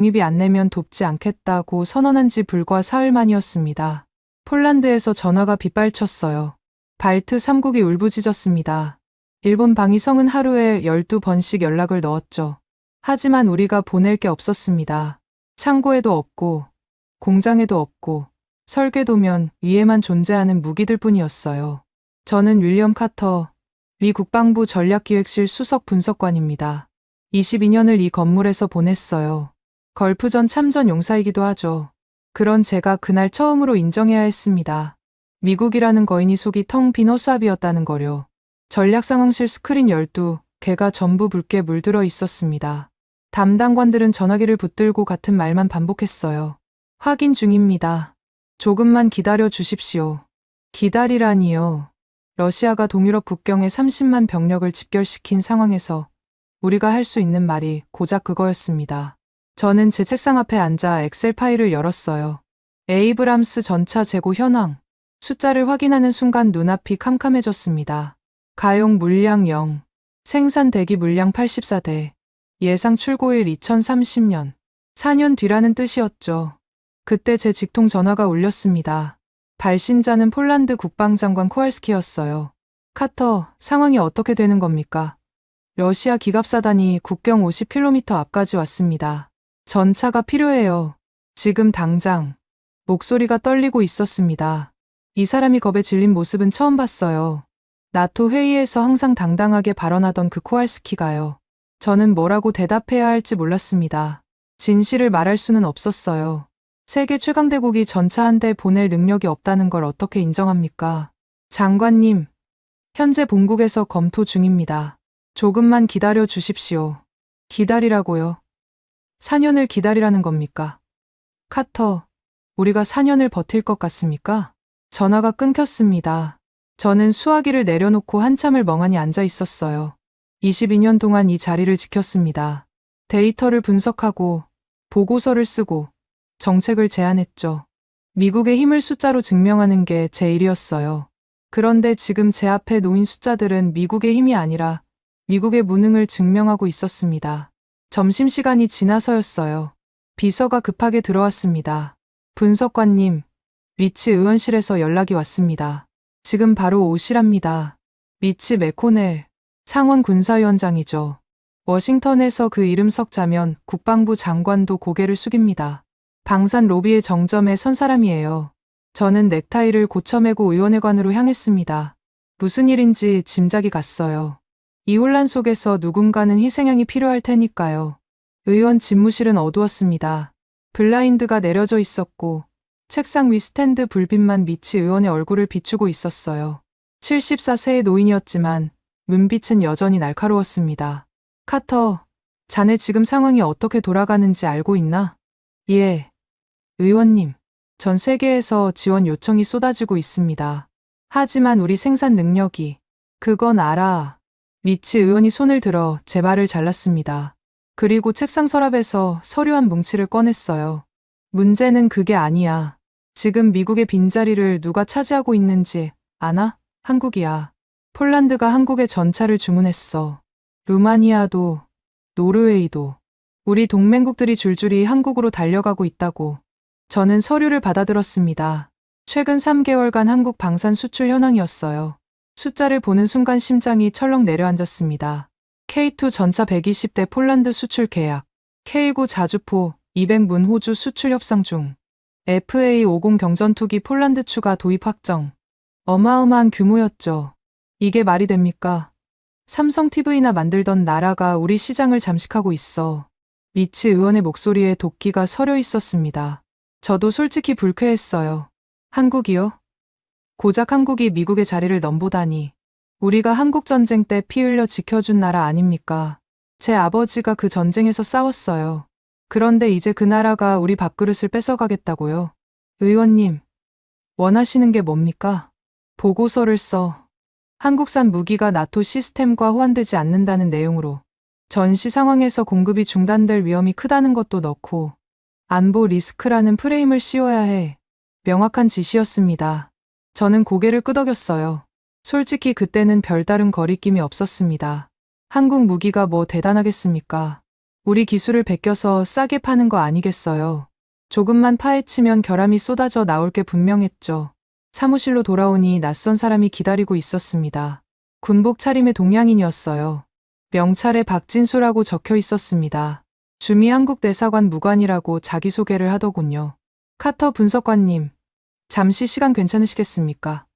독립이 안 내면 돕지 않겠다고 선언한 지 불과 사흘 만이었습니다. 폴란드에서 전화가 빗발쳤어요. 발트 3국이 울부짖었습니다. 일본 방위성은 하루에 12번씩 연락을 넣었죠. 하지만 우리가 보낼 게 없었습니다. 창고에도 없고 공장에도 없고 설계도면 위에만 존재하는 무기들 뿐이었어요. 저는 윌리엄 카터, 미 국방부 전략기획실 수석 분석관입니다. 22년을 이 건물에서 보냈어요. 걸프전 참전 용사이기도 하죠. 그런 제가 그날 처음으로 인정해야 했습니다. 미국이라는 거인이 속이 텅 빈 허수아비였다는 거요. 전략상황실 스크린 12개가 전부 붉게 물들어 있었습니다. 담당관들은 전화기를 붙들고 같은 말만 반복했어요. 확인 중입니다. 조금만 기다려 주십시오. 기다리라니요. 러시아가 동유럽 국경에 30만 병력을 집결시킨 상황에서 우리가 할 수 있는 말이 고작 그거였습니다. 저는 제 책상 앞에 앉아 엑셀 파일을 열었어요. 에이브람스 전차 재고 현황. 숫자를 확인하는 순간 눈앞이 캄캄해졌습니다. 가용 물량 0. 생산 대기 물량 84대. 예상 출고일 2030년. 4년 뒤라는 뜻이었죠. 그때 제 직통 전화가 울렸습니다. 발신자는 폴란드 국방장관 코알스키였어요. 카터, 상황이 어떻게 되는 겁니까? 러시아 기갑사단이 국경 50km 앞까지 왔습니다. 전차가 필요해요. 지금 당장. 목소리가 떨리고 있었습니다. 이 사람이 겁에 질린 모습은 처음 봤어요. 나토 회의에서 항상 당당하게 발언하던 그 코알스키가요. 저는 뭐라고 대답해야 할지 몰랐습니다. 진실을 말할 수는 없었어요. 세계 최강대국이 전차 한 대 보낼 능력이 없다는 걸 어떻게 인정합니까? 장관님, 현재 본국에서 검토 중입니다. 조금만 기다려 주십시오. 기다리라고요. 4년을 기다리라는 겁니까? 카터, 우리가 4년을 버틸 것 같습니까? 전화가 끊겼습니다. 저는 수화기를 내려놓고 한참을 멍하니 앉아 있었어요. 22년 동안 이 자리를 지켰습니다. 데이터를 분석하고 보고서를 쓰고 정책을 제안했죠. 미국의 힘을 숫자로 증명하는 게 제 일이었어요. 그런데 지금 제 앞에 놓인 숫자들은 미국의 힘이 아니라 미국의 무능을 증명하고 있었습니다. 점심시간이 지나서였어요. 비서가 급하게 들어왔습니다. 분석관님, 미치 의원실에서 연락이 왔습니다. 지금 바로 오시랍니다. 미치 매코넬, 상원 군사위원장이죠. 워싱턴에서 그 이름 석자면 국방부 장관도 고개를 숙입니다. 방산 로비의 정점에 선 사람이에요. 저는 넥타이를 고쳐매고 의원회관으로 향했습니다. 무슨 일인지 짐작이 갔어요. 이 혼란 속에서 누군가는 희생양이 필요할 테니까요. 의원 집무실은 어두웠습니다. 블라인드가 내려져 있었고 책상 위 스탠드 불빛만 미치 의원의 얼굴을 비추고 있었어요. 74세의 노인이었지만 눈빛은 여전히 날카로웠습니다. 카터, 자네 지금 상황이 어떻게 돌아가는지 알고 있나? 예. 의원님, 전 세계에서 지원 요청이 쏟아지고 있습니다. 하지만 우리 생산 능력이, 그건 알아. 미치 의원이 손을 들어 제 발을 잘랐습니다. 그리고 책상 서랍에서 서류 한 뭉치를 꺼냈어요. 문제는 그게 아니야. 지금 미국의 빈자리를 누가 차지하고 있는지 아나? 한국이야. 폴란드가 한국에 전차를 주문했어. 루마니아도, 노르웨이도. 우리 동맹국들이 줄줄이 한국으로 달려가고 있다고. 저는 서류를 받아들었습니다. 최근 3개월간 한국 방산 수출 현황이었어요. 숫자를 보는 순간 심장이 철렁 내려앉았습니다. K2 전차 120대 폴란드 수출 계약, K9 자주포 200문 호주 수출 협상 중, FA50 경전투기 폴란드 추가 도입 확정. 어마어마한 규모였죠. 이게 말이 됩니까? 삼성 TV나 만들던 나라가 우리 시장을 잠식하고 있어. 미치 의원의 목소리에 도끼가 서려 있었습니다. 저도 솔직히 불쾌했어요. 한국이요? 고작 한국이 미국의 자리를 넘보다니. 우리가 한국전쟁 때 피 흘려 지켜준 나라 아닙니까? 제 아버지가 그 전쟁에서 싸웠어요. 그런데 이제 그 나라가 우리 밥그릇을 뺏어가겠다고요? 의원님, 원하시는 게 뭡니까? 보고서를 써. 한국산 무기가 나토 시스템과 호환되지 않는다는 내용으로. 전시 상황에서 공급이 중단될 위험이 크다는 것도 넣고 안보 리스크라는 프레임을 씌워야 해. 명확한 지시였습니다. 저는 고개를 끄덕였어요. 솔직히 그때는 별다른 거리낌이 없었습니다. 한국 무기가 뭐 대단하겠습니까? 우리 기술을 베껴서 싸게 파는 거 아니겠어요. 조금만 파헤치면 결함이 쏟아져 나올 게 분명했죠. 사무실로 돌아오니 낯선 사람이 기다리고 있었습니다. 군복 차림의 동양인이었어요. 명찰에 박진수라고 적혀 있었습니다. 주미 한국 대사관 무관이라고 자기소개를 하더군요. 카터 분석관님, 잠시 시간 괜찮으시겠습니까?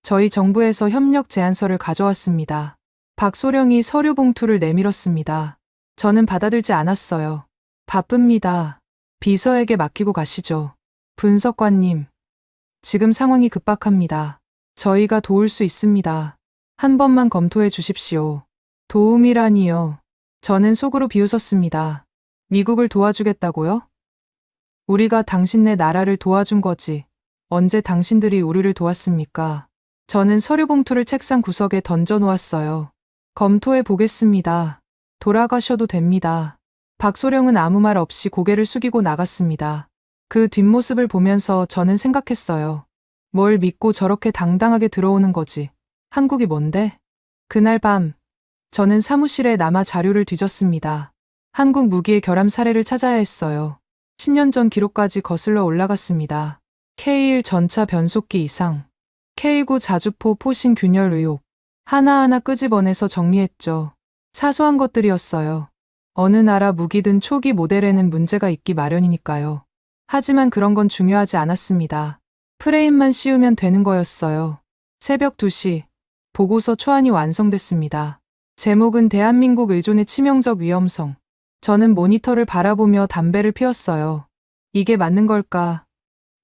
저희 정부에서 협력 제안서를 가져왔습니다. 박소령이 서류 봉투를 내밀었습니다. 저는 받아들지 않았어요. 바쁩니다. 비서에게 맡기고 가시죠. 분석관님, 지금 상황이 급박합니다. 저희가 도울 수 있습니다. 한 번만 검토해 주십시오. 도움이라니요. 저는 속으로 비웃었습니다. 미국을 도와주겠다고요? 우리가 당신네 나라를 도와준 거지. 언제 당신들이 우리를 도왔습니까? 저는 서류 봉투를 책상 구석에 던져 놓았어요. 검토해 보겠습니다. 돌아가셔도 됩니다. 박소령은 아무 말 없이 고개를 숙이고 나갔습니다. 그 뒷모습을 보면서 저는 생각했어요. 뭘 믿고 저렇게 당당하게 들어오는 거지. 한국이 뭔데? 그날 밤, 저는 사무실에 남아 자료를 뒤졌습니다. 한국 무기의 결함 사례를 찾아야 했어요. 10년 전 기록까지 거슬러 올라갔습니다. K1 전차 변속기 이상, K9 자주포 포신 균열 의혹, 하나하나 끄집어내서 정리했죠. 사소한 것들이었어요. 어느 나라 무기든 초기 모델에는 문제가 있기 마련이니까요. 하지만 그런 건 중요하지 않았습니다. 프레임만 씌우면 되는 거였어요. 새벽 2시, 보고서 초안이 완성됐습니다. 제목은 대한민국 의존의 치명적 위험성. 저는 모니터를 바라보며 담배를 피웠어요. 이게 맞는 걸까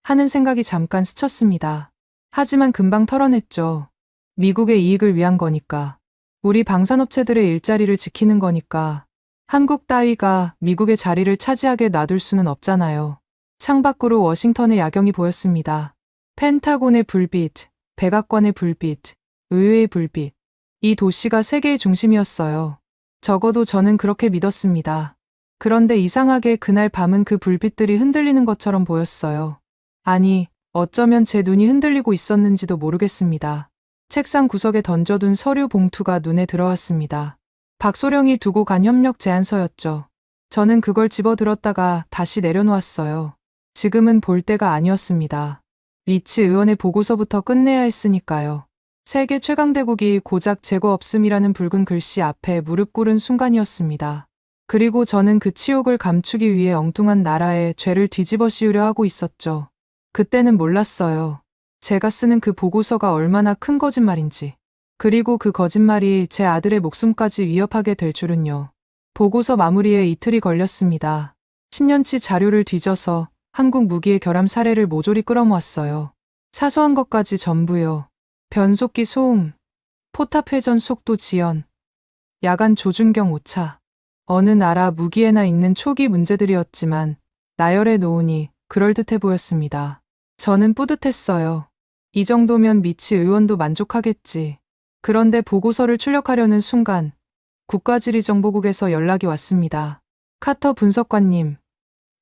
하는 생각이 잠깐 스쳤습니다. 하지만 금방 털어냈죠. 미국의 이익을 위한 거니까. 우리 방산업체들의 일자리를 지키는 거니까. 한국 따위가 미국의 자리를 차지하게 놔둘 수는 없잖아요. 창밖으로 워싱턴의 야경이 보였습니다. 펜타곤의 불빛, 백악관의 불빛, 의회의 불빛. 이 도시가 세계의 중심이었어요. 적어도 저는 그렇게 믿었습니다. 그런데 이상하게 그날 밤은 그 불빛들이 흔들리는 것처럼 보였어요. 아니, 어쩌면 제 눈이 흔들리고 있었는지도 모르겠습니다. 책상 구석에 던져둔 서류 봉투가 눈에 들어왔습니다. 박소령이 두고 간 협력 제안서였죠. 저는 그걸 집어들었다가 다시 내려놓았어요. 지금은 볼 때가 아니었습니다. 리치 의원의 보고서부터 끝내야 했으니까요. 세계 최강대국이 고작 재고 없음이라는 붉은 글씨 앞에 무릎 꿇은 순간이었습니다. 그리고 저는 그 치욕을 감추기 위해 엉뚱한 나라의 죄를 뒤집어 씌우려 하고 있었죠. 그때는 몰랐어요. 제가 쓰는 그 보고서가 얼마나 큰 거짓말인지. 그리고 그 거짓말이 제 아들의 목숨까지 위협하게 될 줄은요. 보고서 마무리에 이틀이 걸렸습니다. 10년치 자료를 뒤져서 한국 무기의 결함 사례를 모조리 끌어모았어요. 사소한 것까지 전부요. 변속기 소음, 포탑 회전 속도 지연, 야간 조준경 오차. 어느 나라 무기에나 있는 초기 문제들이었지만 나열해 놓으니 그럴듯해 보였습니다. 저는 뿌듯했어요. 이 정도면 미치 의원도 만족하겠지. 그런데 보고서를 출력하려는 순간 국가지리정보국에서 연락이 왔습니다. 카터 분석관님,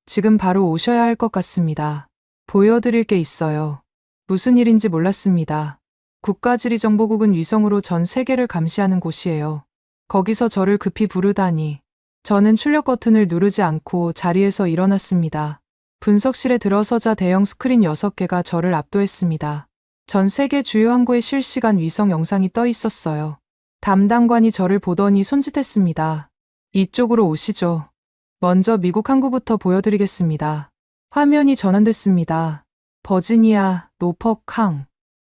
지금 바로 오셔야 할 것 같습니다. 보여드릴 게 있어요. 무슨 일인지 몰랐습니다. 국가지리정보국은 위성으로 전 세계를 감시하는 곳이에요. 거기서 저를 급히 부르다니. 저는 출력 버튼을 누르지 않고 자리에서 일어났습니다. 분석실에 들어서자 대형 스크린 6개가 저를 압도했습니다. 전 세계 주요 항구의 실시간 위성 영상이 떠 있었어요. 담당관이 저를 보더니 손짓했습니다. 이쪽으로 오시죠. 먼저 미국 항구부터 보여드리겠습니다. 화면이 전환됐습니다. 버지니아, 노퍽 항.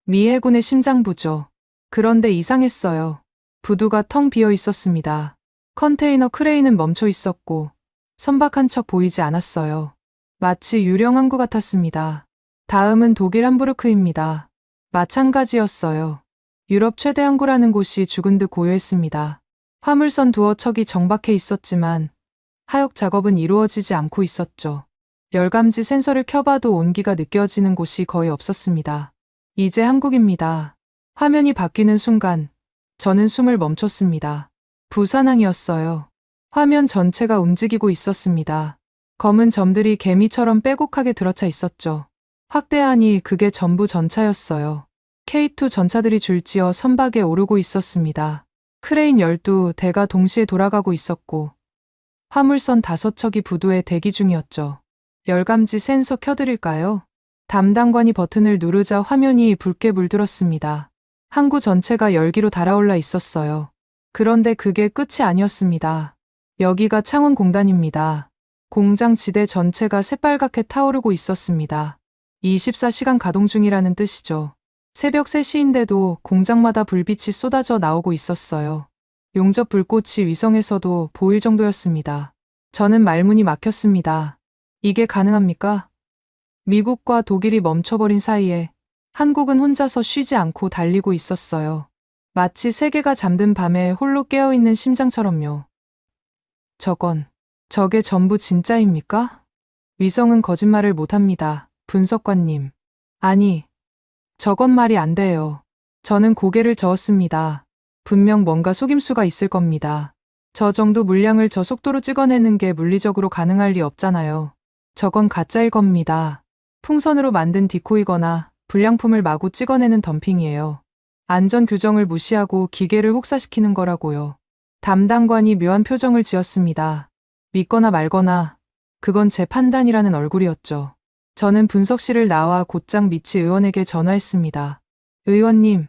미 해군의 심장부죠. 그런데 이상했어요. 부두가 텅 비어 있었습니다. 컨테이너 크레인은 멈춰 있었고 선박 한 척 보이지 않았어요. 마치 유령 항구 같았습니다. 다음은 독일 함부르크입니다. 마찬가지였어요. 유럽 최대 항구라는 곳이 죽은 듯 고요했습니다. 화물선 두어 척이 정박해 있었지만 하역 작업은 이루어지지 않고 있었죠. 열감지 센서를 켜봐도 온기가 느껴지는 곳이 거의 없었습니다. 이제 한국입니다. 화면이 바뀌는 순간 저는 숨을 멈췄습니다. 부산항이었어요. 화면 전체가 움직이고 있었습니다. 검은 점들이 개미처럼 빼곡하게 들어차 있었죠. 확대하니 그게 전부 전차였어요. K2 전차들이 줄지어 선박에 오르고 있었습니다. 크레인 12대가 동시에 돌아가고 있었고 화물선 5척이 부두에 대기 중이었죠. 열감지 센서 켜드릴까요? 담당관이 버튼을 누르자 화면이 붉게 물들었습니다. 항구 전체가 열기로 달아올라 있었어요. 그런데 그게 끝이 아니었습니다. 여기가 창원공단입니다. 공장 지대 전체가 새빨갛게 타오르고 있었습니다. 24시간 가동 중이라는 뜻이죠. 새벽 3시인데도 공장마다 불빛이 쏟아져 나오고 있었어요. 용접 불꽃이 위성에서도 보일 정도였습니다. 저는 말문이 막혔습니다. 이게 가능합니까? 미국과 독일이 멈춰버린 사이에 한국은 혼자서 쉬지 않고 달리고 있었어요. 마치 세계가 잠든 밤에 홀로 깨어있는 심장처럼요. 저게 전부 진짜입니까? 위성은 거짓말을 못합니다. 분석관님. 아니, 저건 말이 안 돼요. 저는 고개를 저었습니다. 분명 뭔가 속임수가 있을 겁니다. 저 정도 물량을 저 속도로 찍어내는 게 물리적으로 가능할 리 없잖아요. 저건 가짜일 겁니다. 풍선으로 만든 디코이거나 불량품을 마구 찍어내는 덤핑이에요. 안전 규정을 무시하고 기계를 혹사시키는 거라고요. 담당관이 묘한 표정을 지었습니다. 믿거나 말거나 그건 제 판단이라는 얼굴이었죠. 저는 분석실을 나와 곧장 미치 의원에게 전화했습니다. 의원님,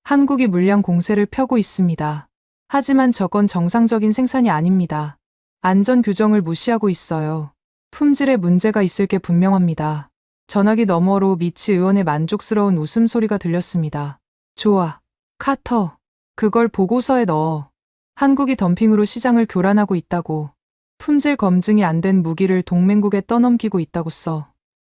한국이 물량 공세를 펴고 있습니다. 하지만 저건 정상적인 생산이 아닙니다. 안전 규정을 무시하고 있어요. 품질에 문제가 있을 게 분명합니다. 전화기 너머로 미치 의원의 만족스러운 웃음소리가 들렸습니다. 좋아, 카터. 그걸 보고서에 넣어. 한국이 덤핑으로 시장을 교란하고 있다고. 품질 검증이 안 된 무기를 동맹국에 떠넘기고 있다고 써.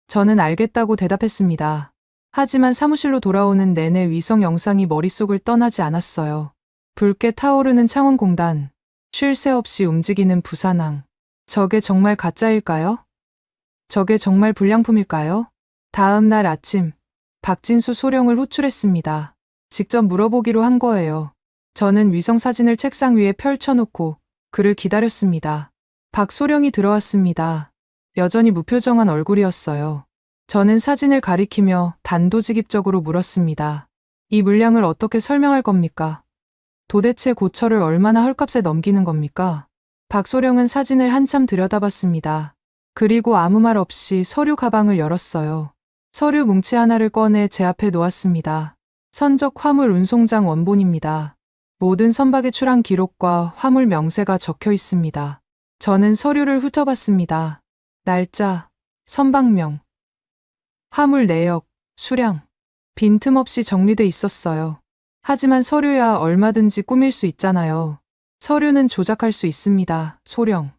저는 알겠다고 대답했습니다. 하지만 사무실로 돌아오는 내내 위성 영상이 머릿속을 떠나지 않았어요. 붉게 타오르는 창원공단, 쉴 새 없이 움직이는 부산항. 저게 정말 가짜일까요? 저게 정말 불량품일까요? 다음 날 아침, 박진수 소령을 호출했습니다. 직접 물어보기로 한 거예요. 저는 위성 사진을 책상 위에 펼쳐놓고 그를 기다렸습니다. 박소령이 들어왔습니다. 여전히 무표정한 얼굴이었어요. 저는 사진을 가리키며 단도직입적으로 물었습니다. 이 물량을 어떻게 설명할 겁니까? 도대체 고철을 얼마나 헐값에 넘기는 겁니까? 박소령은 사진을 한참 들여다봤습니다. 그리고 아무 말 없이 서류 가방을 열었어요. 서류 뭉치 하나를 꺼내 제 앞에 놓았습니다. 선적 화물 운송장 원본입니다. 모든 선박의 출항 기록과 화물 명세가 적혀 있습니다. 저는 서류를 훑어봤습니다. 날짜, 선박명, 화물 내역, 수량, 빈틈없이 정리돼 있었어요. 하지만 서류야 얼마든지 꾸밀 수 있잖아요. 서류는 조작할 수 있습니다. 소령.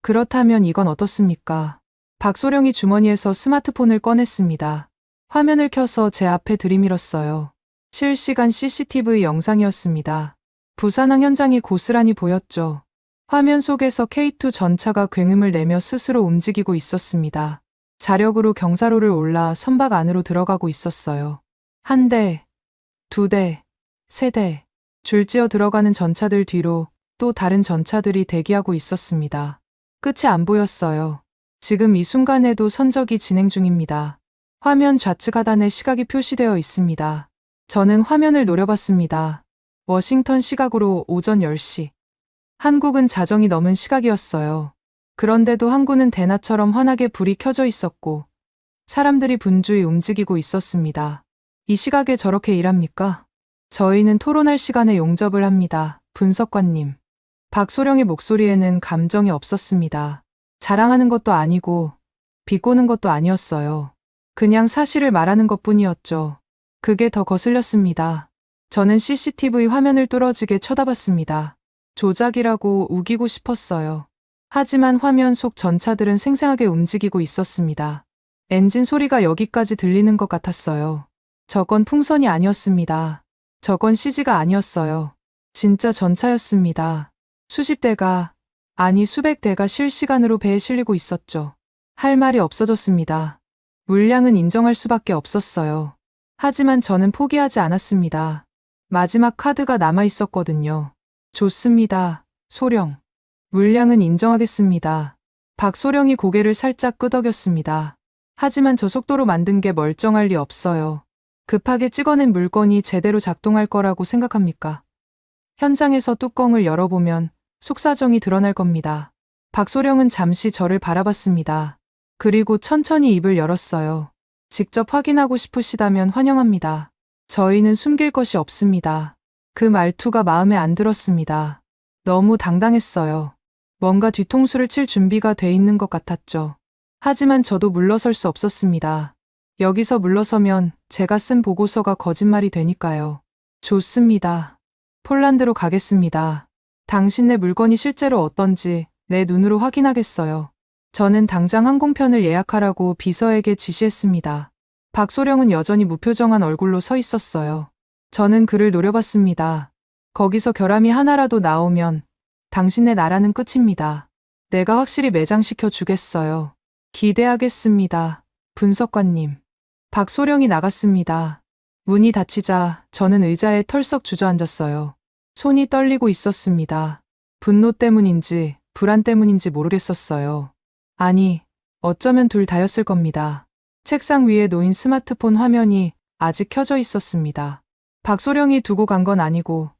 그렇다면 이건 어떻습니까? 박소령이 주머니에서 스마트폰을 꺼냈습니다. 화면을 켜서 제 앞에 들이밀었어요. 실시간 CCTV 영상이었습니다. 부산항 현장이 고스란히 보였죠. 화면 속에서 K2 전차가 굉음을 내며 스스로 움직이고 있었습니다. 자력으로 경사로를 올라 선박 안으로 들어가고 있었어요. 한 대, 두 대, 세 대, 줄지어 들어가는 전차들 뒤로 또 다른 전차들이 대기하고 있었습니다. 끝이 안 보였어요. 지금 이 순간에도 선적이 진행 중입니다. 화면 좌측 하단에 시각이 표시되어 있습니다. 저는 화면을 노려봤습니다. 워싱턴 시각으로 오전 10시. 한국은 자정이 넘은 시각이었어요. 그런데도 항구는 대낮처럼 환하게 불이 켜져 있었고 사람들이 분주히 움직이고 있었습니다. 이 시각에 저렇게 일합니까? 저희는 토론할 시간에 용접을 합니다. 분석관님. 박소령의 목소리에는 감정이 없었습니다. 자랑하는 것도 아니고 비꼬는 것도 아니었어요. 그냥 사실을 말하는 것뿐이었죠. 그게 더 거슬렸습니다. 저는 CCTV 화면을 뚫어지게 쳐다봤습니다. 조작이라고 우기고 싶었어요. 하지만 화면 속 전차들은 생생하게 움직이고 있었습니다. 엔진 소리가 여기까지 들리는 것 같았어요. 저건 풍선이 아니었습니다. 저건 CG가 아니었어요. 진짜 전차였습니다. 수십 대가, 아니 수백 대가 실시간으로 배에 실리고 있었죠. 할 말이 없어졌습니다. 물량은 인정할 수밖에 없었어요. 하지만 저는 포기하지 않았습니다. 마지막 카드가 남아 있었거든요. 좋습니다. 소령. 물량은 인정하겠습니다. 박소령이 고개를 살짝 끄덕였습니다. 하지만 저 속도로 만든 게 멀쩡할 리 없어요. 급하게 찍어낸 물건이 제대로 작동할 거라고 생각합니까? 현장에서 뚜껑을 열어보면 속사정이 드러날 겁니다. 박소령은 잠시 저를 바라봤습니다. 그리고 천천히 입을 열었어요. 직접 확인하고 싶으시다면 환영합니다. 저희는 숨길 것이 없습니다. 그 말투가 마음에 안 들었습니다. 너무 당당했어요. 뭔가 뒤통수를 칠 준비가 돼 있는 것 같았죠. 하지만 저도 물러설 수 없었습니다. 여기서 물러서면 제가 쓴 보고서가 거짓말이 되니까요. 좋습니다. 폴란드로 가겠습니다. 당신네 물건이 실제로 어떤지 내 눈으로 확인하겠어요. 저는 당장 항공편을 예약하라고 비서에게 지시했습니다. 박소령은 여전히 무표정한 얼굴로 서 있었어요. 저는 그를 노려봤습니다. 거기서 결함이 하나라도 나오면 당신네 나라는 끝입니다. 내가 확실히 매장시켜 주겠어요. 기대하겠습니다. 분석관님. 박소령이 나갔습니다. 문이 닫히자 저는 의자에 털썩 주저앉았어요. 손이 떨리고 있었습니다. 분노 때문인지 불안 때문인지 모르겠었어요. 아니, 어쩌면 둘 다였을 겁니다. 책상 위에 놓인 스마트폰 화면이 아직 켜져 있었습니다. 박소령이 두고 간 건 아니고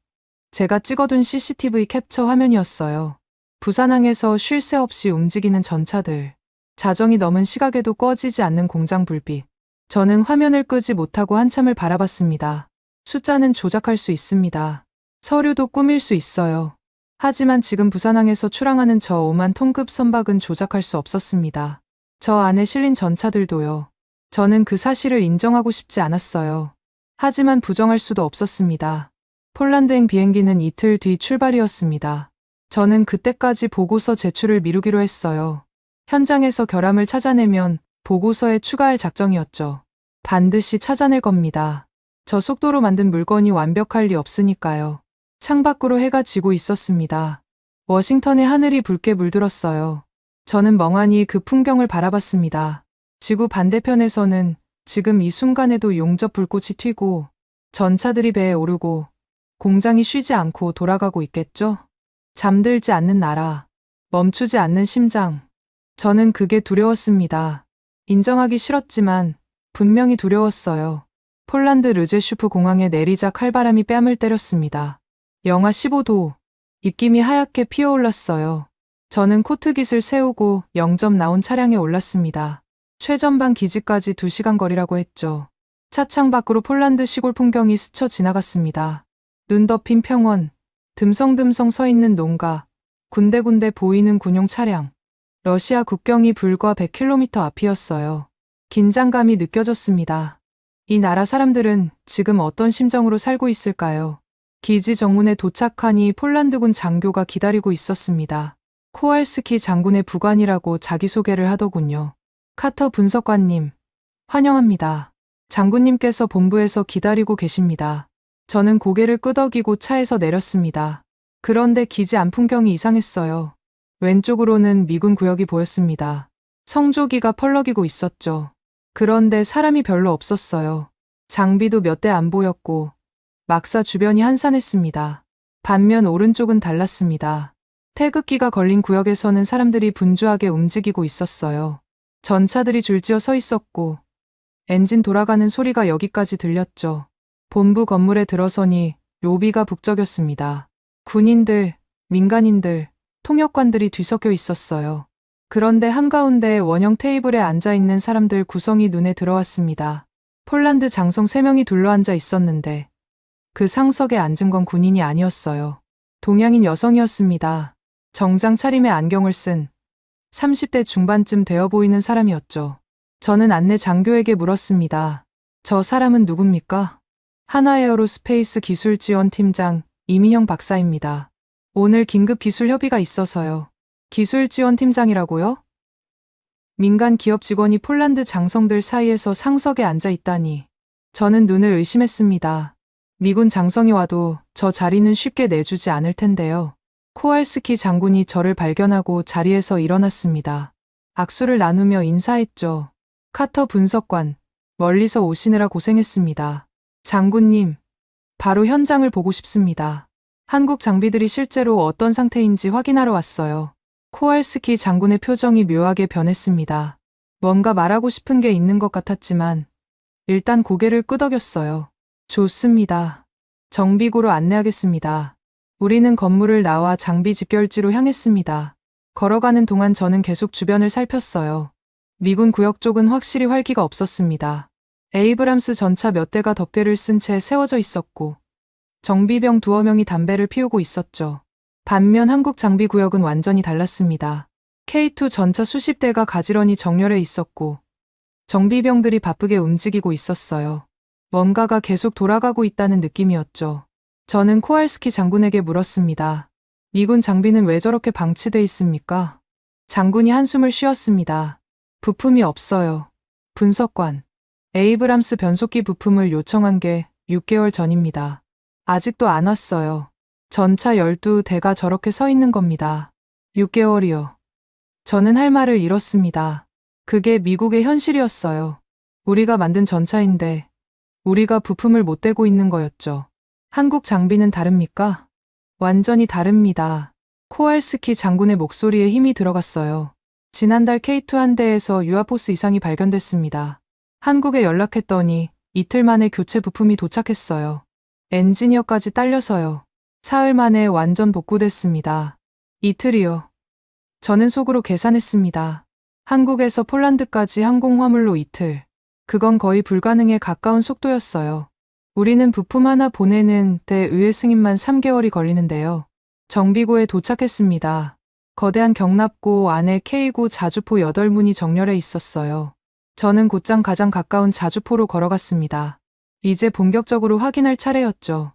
제가 찍어둔 CCTV 캡처 화면이었어요. 부산항에서 쉴 새 없이 움직이는 전차들. 자정이 넘은 시각에도 꺼지지 않는 공장 불빛. 저는 화면을 끄지 못하고 한참을 바라봤습니다. 숫자는 조작할 수 있습니다. 서류도 꾸밀 수 있어요. 하지만 지금 부산항에서 출항하는 저 5만 톤급 선박은 조작할 수 없었습니다. 저 안에 실린 전차들도요. 저는 그 사실을 인정하고 싶지 않았어요. 하지만 부정할 수도 없었습니다. 폴란드행 비행기는 이틀 뒤 출발이었습니다. 저는 그때까지 보고서 제출을 미루기로 했어요. 현장에서 결함을 찾아내면 보고서에 추가할 작정이었죠. 반드시 찾아낼 겁니다. 저 속도로 만든 물건이 완벽할 리 없으니까요. 창밖으로 해가 지고 있었습니다. 워싱턴의 하늘이 붉게 물들었어요. 저는 멍하니 그 풍경을 바라봤습니다. 지구 반대편에서는 지금 이 순간에도 용접 불꽃이 튀고 전차들이 배에 오르고 공장이 쉬지 않고 돌아가고 있겠죠? 잠들지 않는 나라, 멈추지 않는 심장. 저는 그게 두려웠습니다. 인정하기 싫었지만 분명히 두려웠어요. 폴란드 르제슈프 공항에 내리자 칼바람이 뺨을 때렸습니다. 영하 15도, 입김이 하얗게 피어올랐어요. 저는 코트깃을 세우고 0점 나온 차량에 올랐습니다. 최전방 기지까지 2시간 거리라고 했죠. 차창 밖으로 폴란드 시골 풍경이 스쳐 지나갔습니다. 눈 덮인 평원, 듬성듬성 서 있는 농가, 군데군데 보이는 군용 차량. 러시아 국경이 불과 100km 앞이었어요. 긴장감이 느껴졌습니다. 이 나라 사람들은 지금 어떤 심정으로 살고 있을까요? 기지 정문에 도착하니 폴란드군 장교가 기다리고 있었습니다. 코왈스키 장군의 부관이라고 자기소개를 하더군요. 카터 분석관님, 환영합니다. 장군님께서 본부에서 기다리고 계십니다. 저는 고개를 끄덕이고 차에서 내렸습니다. 그런데 기지 안 풍경이 이상했어요. 왼쪽으로는 미군 구역이 보였습니다. 성조기가 펄럭이고 있었죠. 그런데 사람이 별로 없었어요. 장비도 몇 대 안 보였고 막사 주변이 한산했습니다. 반면 오른쪽은 달랐습니다. 태극기가 걸린 구역에서는 사람들이 분주하게 움직이고 있었어요. 전차들이 줄지어 서 있었고 엔진 돌아가는 소리가 여기까지 들렸죠. 본부 건물에 들어서니 로비가 북적였습니다. 군인들, 민간인들, 통역관들이 뒤섞여 있었어요. 그런데 한가운데 원형 테이블에 앉아있는 사람들 구성이 눈에 들어왔습니다. 폴란드 장성 3명이 둘러앉아 있었는데 그 상석에 앉은 건 군인이 아니었어요. 동양인 여성이었습니다. 정장 차림에 안경을 쓴 30대 중반쯤 되어 보이는 사람이었죠. 저는 안내 장교에게 물었습니다. 저 사람은 누굽니까? 하나에어로스페이스 기술지원팀장 이민영 박사입니다. 오늘 긴급 기술 협의가 있어서요. 기술지원팀장이라고요? 민간 기업 직원이 폴란드 장성들 사이에서 상석에 앉아 있다니. 저는 눈을 의심했습니다. 미군 장성이 와도 저 자리는 쉽게 내주지 않을 텐데요. 코왈스키 장군이 저를 발견하고 자리에서 일어났습니다. 악수를 나누며 인사했죠. 카터 분석관, 멀리서 오시느라 고생했습니다. 장군님, 바로 현장을 보고 싶습니다. 한국 장비들이 실제로 어떤 상태인지 확인하러 왔어요. 코왈스키 장군의 표정이 묘하게 변했습니다. 뭔가 말하고 싶은 게 있는 것 같았지만 일단 고개를 끄덕였어요. 좋습니다. 정비고로 안내하겠습니다. 우리는 건물을 나와 장비 집결지로 향했습니다. 걸어가는 동안 저는 계속 주변을 살폈어요. 미군 구역 쪽은 확실히 활기가 없었습니다. 에이브람스 전차 몇 대가 덮개를 쓴 채 세워져 있었고 정비병 두어 명이 담배를 피우고 있었죠. 반면 한국 장비 구역은 완전히 달랐습니다. K2 전차 수십 대가 가지런히 정렬해 있었고 정비병들이 바쁘게 움직이고 있었어요. 뭔가가 계속 돌아가고 있다는 느낌이었죠. 저는 코알스키 장군에게 물었습니다. 미군 장비는 왜 저렇게 방치돼 있습니까? 장군이 한숨을 쉬었습니다. 부품이 없어요. 분석관. 에이브람스 변속기 부품을 요청한 게 6개월 전입니다. 아직도 안 왔어요. 전차 12대가 저렇게 서 있는 겁니다. 6개월이요. 저는 할 말을 잃었습니다. 그게 미국의 현실이었어요. 우리가 만든 전차인데 우리가 부품을 못 대고 있는 거였죠. 한국 장비는 다릅니까? 완전히 다릅니다. 코알스키 장군의 목소리에 힘이 들어갔어요. 지난달 K2 한 대에서 유아포스 이상이 발견됐습니다. 한국에 연락했더니 이틀 만에 교체 부품이 도착했어요. 엔지니어까지 딸려서요. 사흘 만에 완전 복구됐습니다. 이틀이요. 저는 속으로 계산했습니다. 한국에서 폴란드까지 항공화물로 이틀. 그건 거의 불가능에 가까운 속도였어요. 우리는 부품 하나 보내는 데 의회 승인만 3개월이 걸리는데요. 정비고에 도착했습니다. 거대한 경납고 안에 K고 자주포 8문이 정렬해 있었어요. 저는 곧장 가장 가까운 자주포로 걸어갔습니다. 이제 본격적으로 확인할 차례였죠.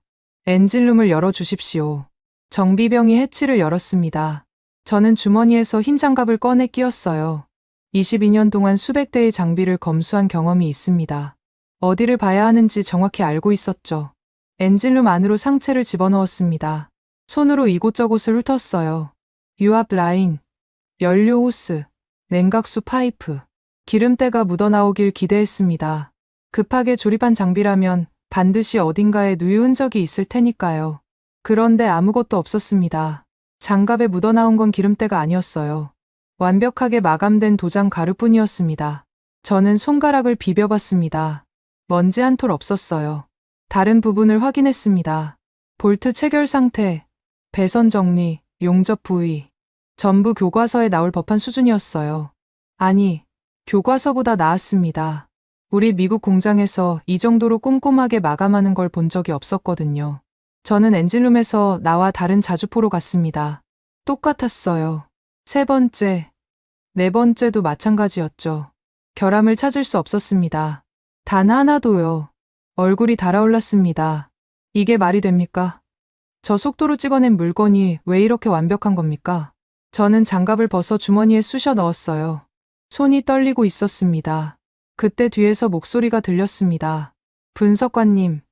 엔진룸을 열어주십시오. 정비병이 해치를 열었습니다. 저는 주머니에서 흰 장갑을 꺼내 끼웠어요. 22년 동안 수백 대의 장비를 검수한 경험이 있습니다. 어디를 봐야 하는지 정확히 알고 있었죠. 엔진룸 안으로 상체를 집어넣었습니다. 손으로 이곳저곳을 훑었어요. 유압 라인, 연료 호스, 냉각수 파이프, 기름때가 묻어나오길 기대했습니다. 급하게 조립한 장비라면 반드시 어딘가에 누유 흔적이 있을 테니까요. 그런데 아무것도 없었습니다. 장갑에 묻어나온 건 기름때가 아니었어요. 완벽하게 마감된 도장 가루뿐이었습니다. 저는 손가락을 비벼봤습니다. 먼지 한 톨 없었어요. 다른 부분을 확인했습니다. 볼트 체결 상태, 배선 정리, 용접 부위. 전부 교과서에 나올 법한 수준이었어요. 아니, 교과서보다 나았습니다. 우리 미국 공장에서 이 정도로 꼼꼼하게 마감하는 걸 본 적이 없었거든요. 저는 엔진룸에서 나와 다른 자주포로 갔습니다. 똑같았어요. 세 번째, 네 번째도 마찬가지였죠. 결함을 찾을 수 없었습니다. 단 하나도요. 얼굴이 달아올랐습니다. 이게 말이 됩니까? 저 속도로 찍어낸 물건이 왜 이렇게 완벽한 겁니까? 저는 장갑을 벗어 주머니에 쑤셔 넣었어요. 손이 떨리고 있었습니다. 그때 뒤에서 목소리가 들렸습니다. 분석관님,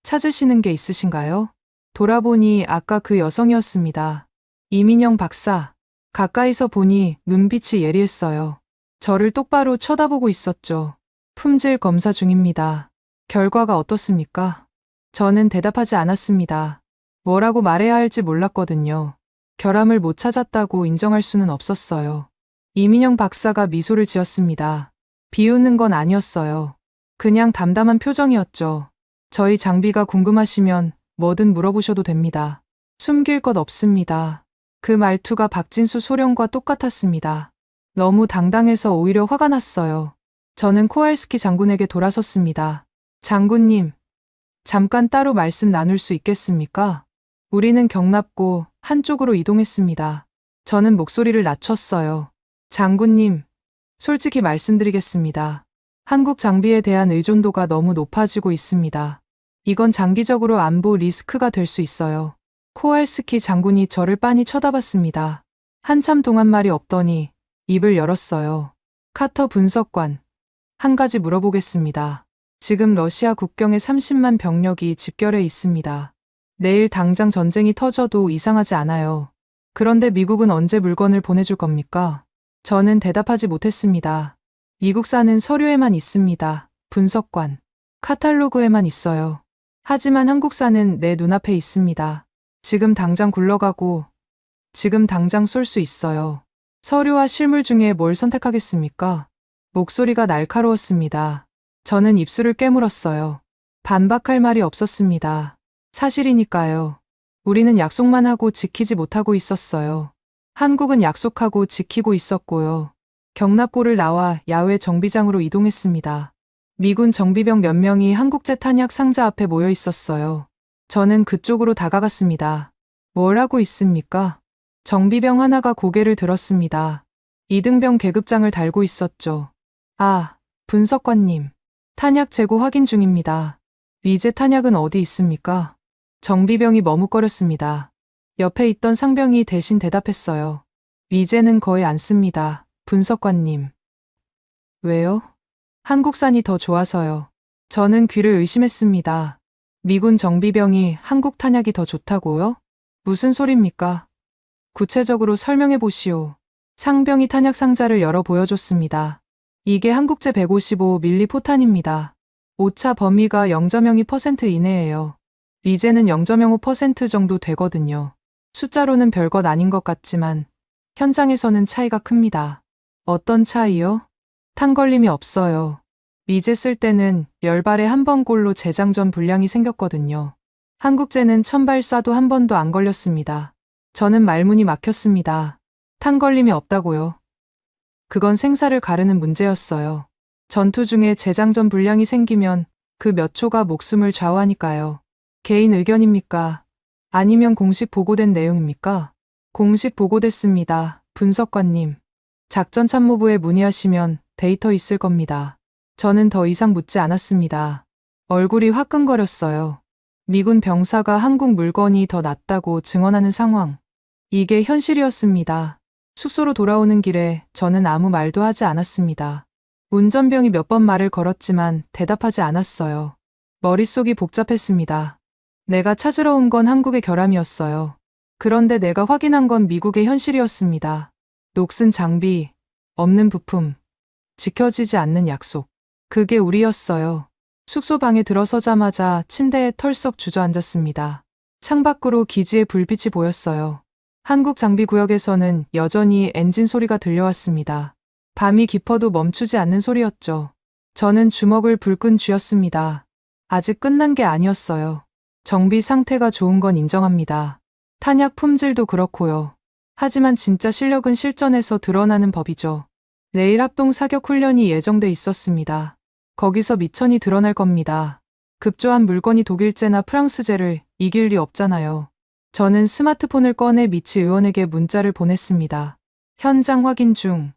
찾으시는 게 있으신가요? 돌아보니 아까 그 여성이었습니다. 이민영 박사. 가까이서 보니 눈빛이 예리했어요. 저를 똑바로 쳐다보고 있었죠. 품질 검사 중입니다. 결과가 어떻습니까? 저는 대답하지 않았습니다. 뭐라고 말해야 할지 몰랐거든요. 결함을 못 찾았다고 인정할 수는 없었어요. 이민영 박사가 미소를 지었습니다. 비웃는 건 아니었어요. 그냥 담담한 표정이었죠. 저희 장비가 궁금하시면 뭐든 물어보셔도 됩니다. 숨길 것 없습니다. 그 말투가 박진수 소령과 똑같았습니다. 너무 당당해서 오히려 화가 났어요. 저는 코알스키 장군에게 돌아섰습니다. 장군님, 잠깐 따로 말씀 나눌 수 있겠습니까? 우리는 경납고 한쪽으로 이동했습니다. 저는 목소리를 낮췄어요. 장군님, 솔직히 말씀드리겠습니다. 한국 장비에 대한 의존도가 너무 높아지고 있습니다. 이건 장기적으로 안보 리스크가 될 수 있어요. 코알스키 장군이 저를 빤히 쳐다봤습니다. 한참 동안 말이 없더니 입을 열었어요. 카터 분석관, 한 가지 물어보겠습니다. 지금 러시아 국경에 30만 병력이 집결해 있습니다. 내일 당장 전쟁이 터져도 이상하지 않아요. 그런데 미국은 언제 물건을 보내줄 겁니까? 저는 대답하지 못했습니다. 미국산은 서류에만 있습니다. 분석관. 카탈로그에만 있어요. 하지만 한국산은 내 눈앞에 있습니다. 지금 당장 굴러가고 지금 당장 쏠 수 있어요. 서류와 실물 중에 뭘 선택하겠습니까? 목소리가 날카로웠습니다. 저는 입술을 깨물었어요. 반박할 말이 없었습니다. 사실이니까요. 우리는 약속만 하고 지키지 못하고 있었어요. 한국은 약속하고 지키고 있었고요. 경납고를 나와 야외 정비장으로 이동했습니다. 미군 정비병 몇 명이 한국제 탄약 상자 앞에 모여 있었어요. 저는 그쪽으로 다가갔습니다. 뭘 하고 있습니까? 정비병 하나가 고개를 들었습니다. 이등병 계급장을 달고 있었죠. 아, 분석관님. 탄약 재고 확인 중입니다. 리제 탄약은 어디 있습니까? 정비병이 머뭇거렸습니다. 옆에 있던 상병이 대신 대답했어요. 리제는 거의 안 씁니다. 분석관님. 왜요? 한국산이 더 좋아서요. 저는 귀를 의심했습니다. 미군 정비병이 한국 탄약이 더 좋다고요? 무슨 소립니까? 구체적으로 설명해 보시오. 상병이 탄약 상자를 열어 보여줬습니다. 이게 한국제 155mm 포탄입니다. 오차 범위가 0.02% 이내예요. 리제는 0.05% 정도 되거든요. 숫자로는 별것 아닌 것 같지만 현장에서는 차이가 큽니다. 어떤 차이요? 탄걸림이 없어요. 리제 쓸 때는 10발에 한 번 꼴로 재장전 불량이 생겼거든요. 한국제는 1000발 쏴도 한 번도 안 걸렸습니다. 저는 말문이 막혔습니다. 탄걸림이 없다고요. 그건 생사를 가르는 문제였어요. 전투 중에 재장전 불량이 생기면 그 몇 초가 목숨을 좌우하니까요. 개인 의견입니까? 아니면 공식 보고된 내용입니까? 공식 보고됐습니다. 분석관님. 작전참모부에 문의하시면 데이터 있을 겁니다. 저는 더 이상 묻지 않았습니다. 얼굴이 화끈거렸어요. 미군 병사가 한국 물건이 더 낫다고 증언하는 상황. 이게 현실이었습니다. 숙소로 돌아오는 길에 저는 아무 말도 하지 않았습니다. 운전병이 몇 번 말을 걸었지만 대답하지 않았어요. 머릿속이 복잡했습니다. 내가 찾으러 온 건 한국의 결함이었어요. 그런데 내가 확인한 건 미국의 현실이었습니다. 녹슨 장비, 없는 부품, 지켜지지 않는 약속. 그게 우리였어요. 숙소 방에 들어서자마자 침대에 털썩 주저앉았습니다. 창밖으로 기지의 불빛이 보였어요. 한국 장비 구역에서는 여전히 엔진 소리가 들려왔습니다. 밤이 깊어도 멈추지 않는 소리였죠. 저는 주먹을 불끈 쥐었습니다. 아직 끝난 게 아니었어요. 정비 상태가 좋은 건 인정합니다. 탄약 품질도 그렇고요. 하지만 진짜 실력은 실전에서 드러나는 법이죠. 내일 합동 사격 훈련이 예정돼 있었습니다. 거기서 미천이 드러날 겁니다. 급조한 물건이 독일제나 프랑스제를 이길 리 없잖아요. 저는 스마트폰을 꺼내 미치 의원에게 문자를 보냈습니다. 현장 확인 중.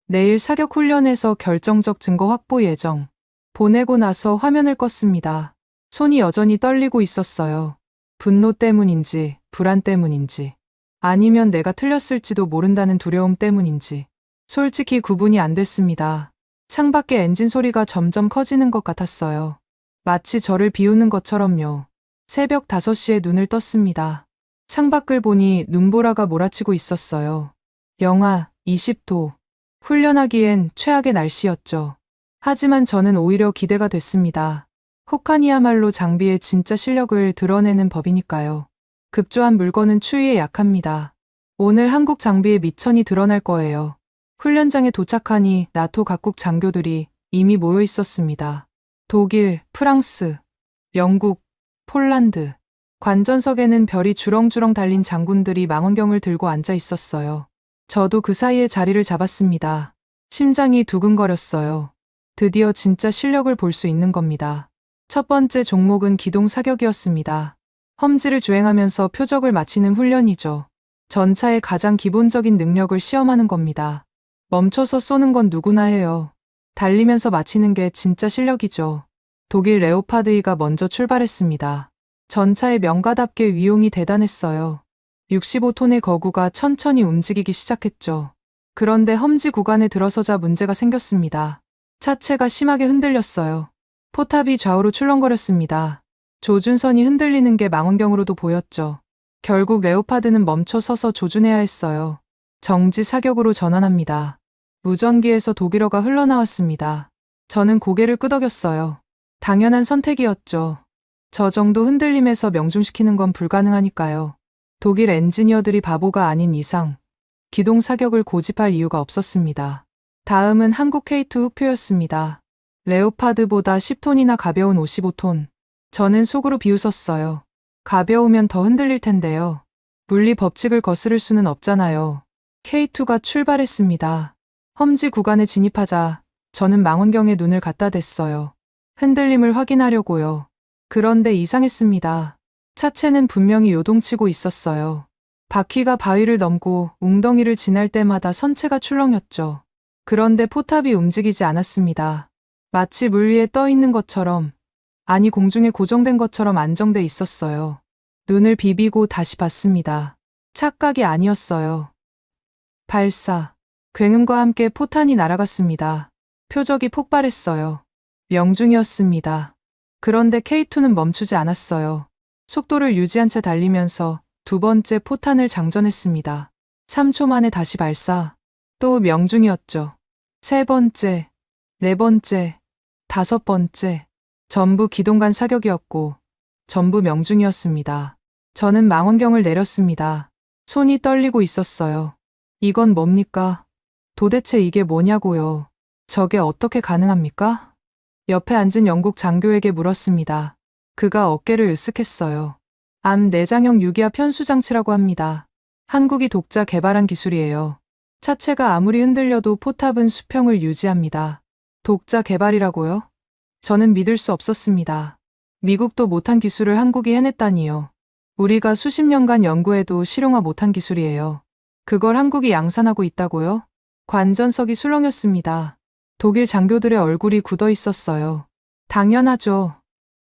내일 사격 훈련에서 결정적 증거 확보 예정. 보내고 나서 화면을 껐습니다. 손이 여전히 떨리고 있었어요. 분노 때문인지, 불안 때문인지, 아니면 내가 틀렸을지도 모른다는 두려움 때문인지. 솔직히 구분이 안 됐습니다. 창밖에 엔진 소리가 점점 커지는 것 같았어요. 마치 저를 비우는 것처럼요. 새벽 5시에 눈을 떴습니다. 창밖을 보니 눈보라가 몰아치고 있었어요. 영하 20도. 훈련하기엔 최악의 날씨였죠. 하지만 저는 오히려 기대가 됐습니다. 혹한이야말로 장비의 진짜 실력을 드러내는 법이니까요. 급조한 물건은 추위에 약합니다. 오늘 한국 장비의 미천이 드러날 거예요. 훈련장에 도착하니 나토 각국 장교들이 이미 모여 있었습니다. 독일, 프랑스, 영국, 폴란드. 관전석에는 별이 주렁주렁 달린 장군들이 망원경을 들고 앉아 있었어요. 저도 그 사이에 자리를 잡았습니다. 심장이 두근거렸어요. 드디어 진짜 실력을 볼 수 있는 겁니다. 첫 번째 종목은 기동 사격이었습니다. 험지를 주행하면서 표적을 맞히는 훈련이죠. 전차의 가장 기본적인 능력을 시험하는 겁니다. 멈춰서 쏘는 건 누구나 해요. 달리면서 맞히는 게 진짜 실력이죠. 독일 레오파드2가 먼저 출발했습니다. 전차의 명가답게 위용이 대단했어요. 65톤의 거구가 천천히 움직이기 시작했죠. 그런데 험지 구간에 들어서자 문제가 생겼습니다. 차체가 심하게 흔들렸어요. 포탑이 좌우로 출렁거렸습니다. 조준선이 흔들리는 게 망원경으로도 보였죠. 결국 레오파드는 멈춰 서서 조준해야 했어요. 정지 사격으로 전환합니다. 무전기에서 독일어가 흘러나왔습니다. 저는 고개를 끄덕였어요. 당연한 선택이었죠. 저 정도 흔들림에서 명중시키는 건 불가능하니까요. 독일 엔지니어들이 바보가 아닌 이상 기동 사격을 고집할 이유가 없었습니다. 다음은 한국 K2 흑표였습니다. 레오파드보다 10톤이나 가벼운 55톤. 저는 속으로 비웃었어요. 가벼우면 더 흔들릴 텐데요. 물리 법칙을 거스를 수는 없잖아요. K2가 출발했습니다. 험지 구간에 진입하자 저는 망원경에 눈을 갖다 댔어요. 흔들림을 확인하려고요. 그런데 이상했습니다. 차체는 분명히 요동치고 있었어요. 바퀴가 바위를 넘고 웅덩이를 지날 때마다 선체가 출렁였죠. 그런데 포탑이 움직이지 않았습니다. 마치 물 위에 떠 있는 것처럼, 아니 공중에 고정된 것처럼 안정돼 있었어요. 눈을 비비고 다시 봤습니다. 착각이 아니었어요. 발사. 굉음과 함께 포탄이 날아갔습니다. 표적이 폭발했어요. 명중이었습니다. 그런데 K2는 멈추지 않았어요. 속도를 유지한 채 달리면서 두 번째 포탄을 장전했습니다. 3초 만에 다시 발사. 또 명중이었죠. 세 번째, 네 번째, 다섯 번째. 전부 기동간 사격이었고 전부 명중이었습니다. 저는 망원경을 내렸습니다. 손이 떨리고 있었어요. 이건 뭡니까? 도대체 이게 뭐냐고요. 저게 어떻게 가능합니까? 옆에 앉은 영국 장교에게 물었습니다. 그가 어깨를 으쓱했어요. 암 내장형 유기압 편수장치라고 합니다. 한국이 독자 개발한 기술이에요. 차체가 아무리 흔들려도 포탑은 수평을 유지합니다. 독자 개발이라고요? 저는 믿을 수 없었습니다. 미국도 못한 기술을 한국이 해냈다니요. 우리가 수십 년간 연구해도 실용화 못한 기술이에요. 그걸 한국이 양산하고 있다고요? 관전석이 술렁였습니다. 독일 장교들의 얼굴이 굳어 있었어요. 당연하죠.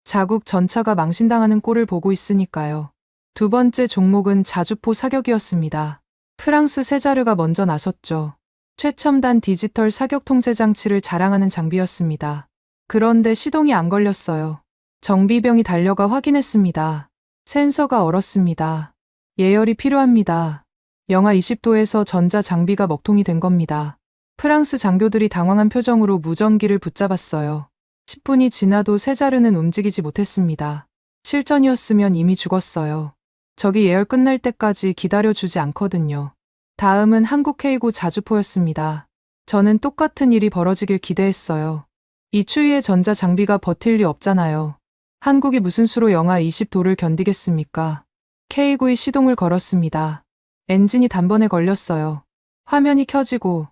자국 전차가 망신당하는 꼴을 보고 있으니까요. 두 번째 종목은 자주포 사격이었습니다. 프랑스 세자르가 먼저 나섰죠. 최첨단 디지털 사격 통제 장치를 자랑하는 장비였습니다. 그런데 시동이 안 걸렸어요. 정비병이 달려가 확인했습니다. 센서가 얼었습니다. 예열이 필요합니다. 영하 20도에서 전자 장비가 먹통이 된 겁니다. 프랑스 장교들이 당황한 표정으로 무전기를 붙잡았어요. 10분이 지나도 세자르는 움직이지 못했습니다. 실전이었으면 이미 죽었어요. 적이 예열 끝날 때까지 기다려주지 않거든요. 다음은 한국 K9 자주포였습니다. 저는 똑같은 일이 벌어지길 기대했어요. 이 추위에 전자 장비가 버틸 리 없잖아요. 한국이 무슨 수로 영하 20도를 견디겠습니까? K9의 시동을 걸었습니다. 엔진이 단번에 걸렸어요. 화면이 켜지고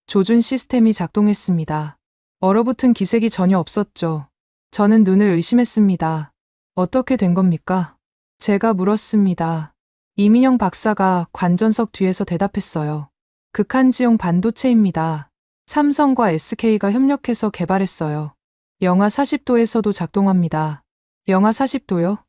조준 시스템이 작동했습니다. 얼어붙은 기색이 전혀 없었죠. 저는 눈을 의심했습니다. 어떻게 된 겁니까? 제가 물었습니다. 이민영 박사가 관전석 뒤에서 대답했어요. 극한지용 반도체입니다. 삼성과 SK가 협력해서 개발했어요. 영하 40도에서도 작동합니다. 영하 40도요?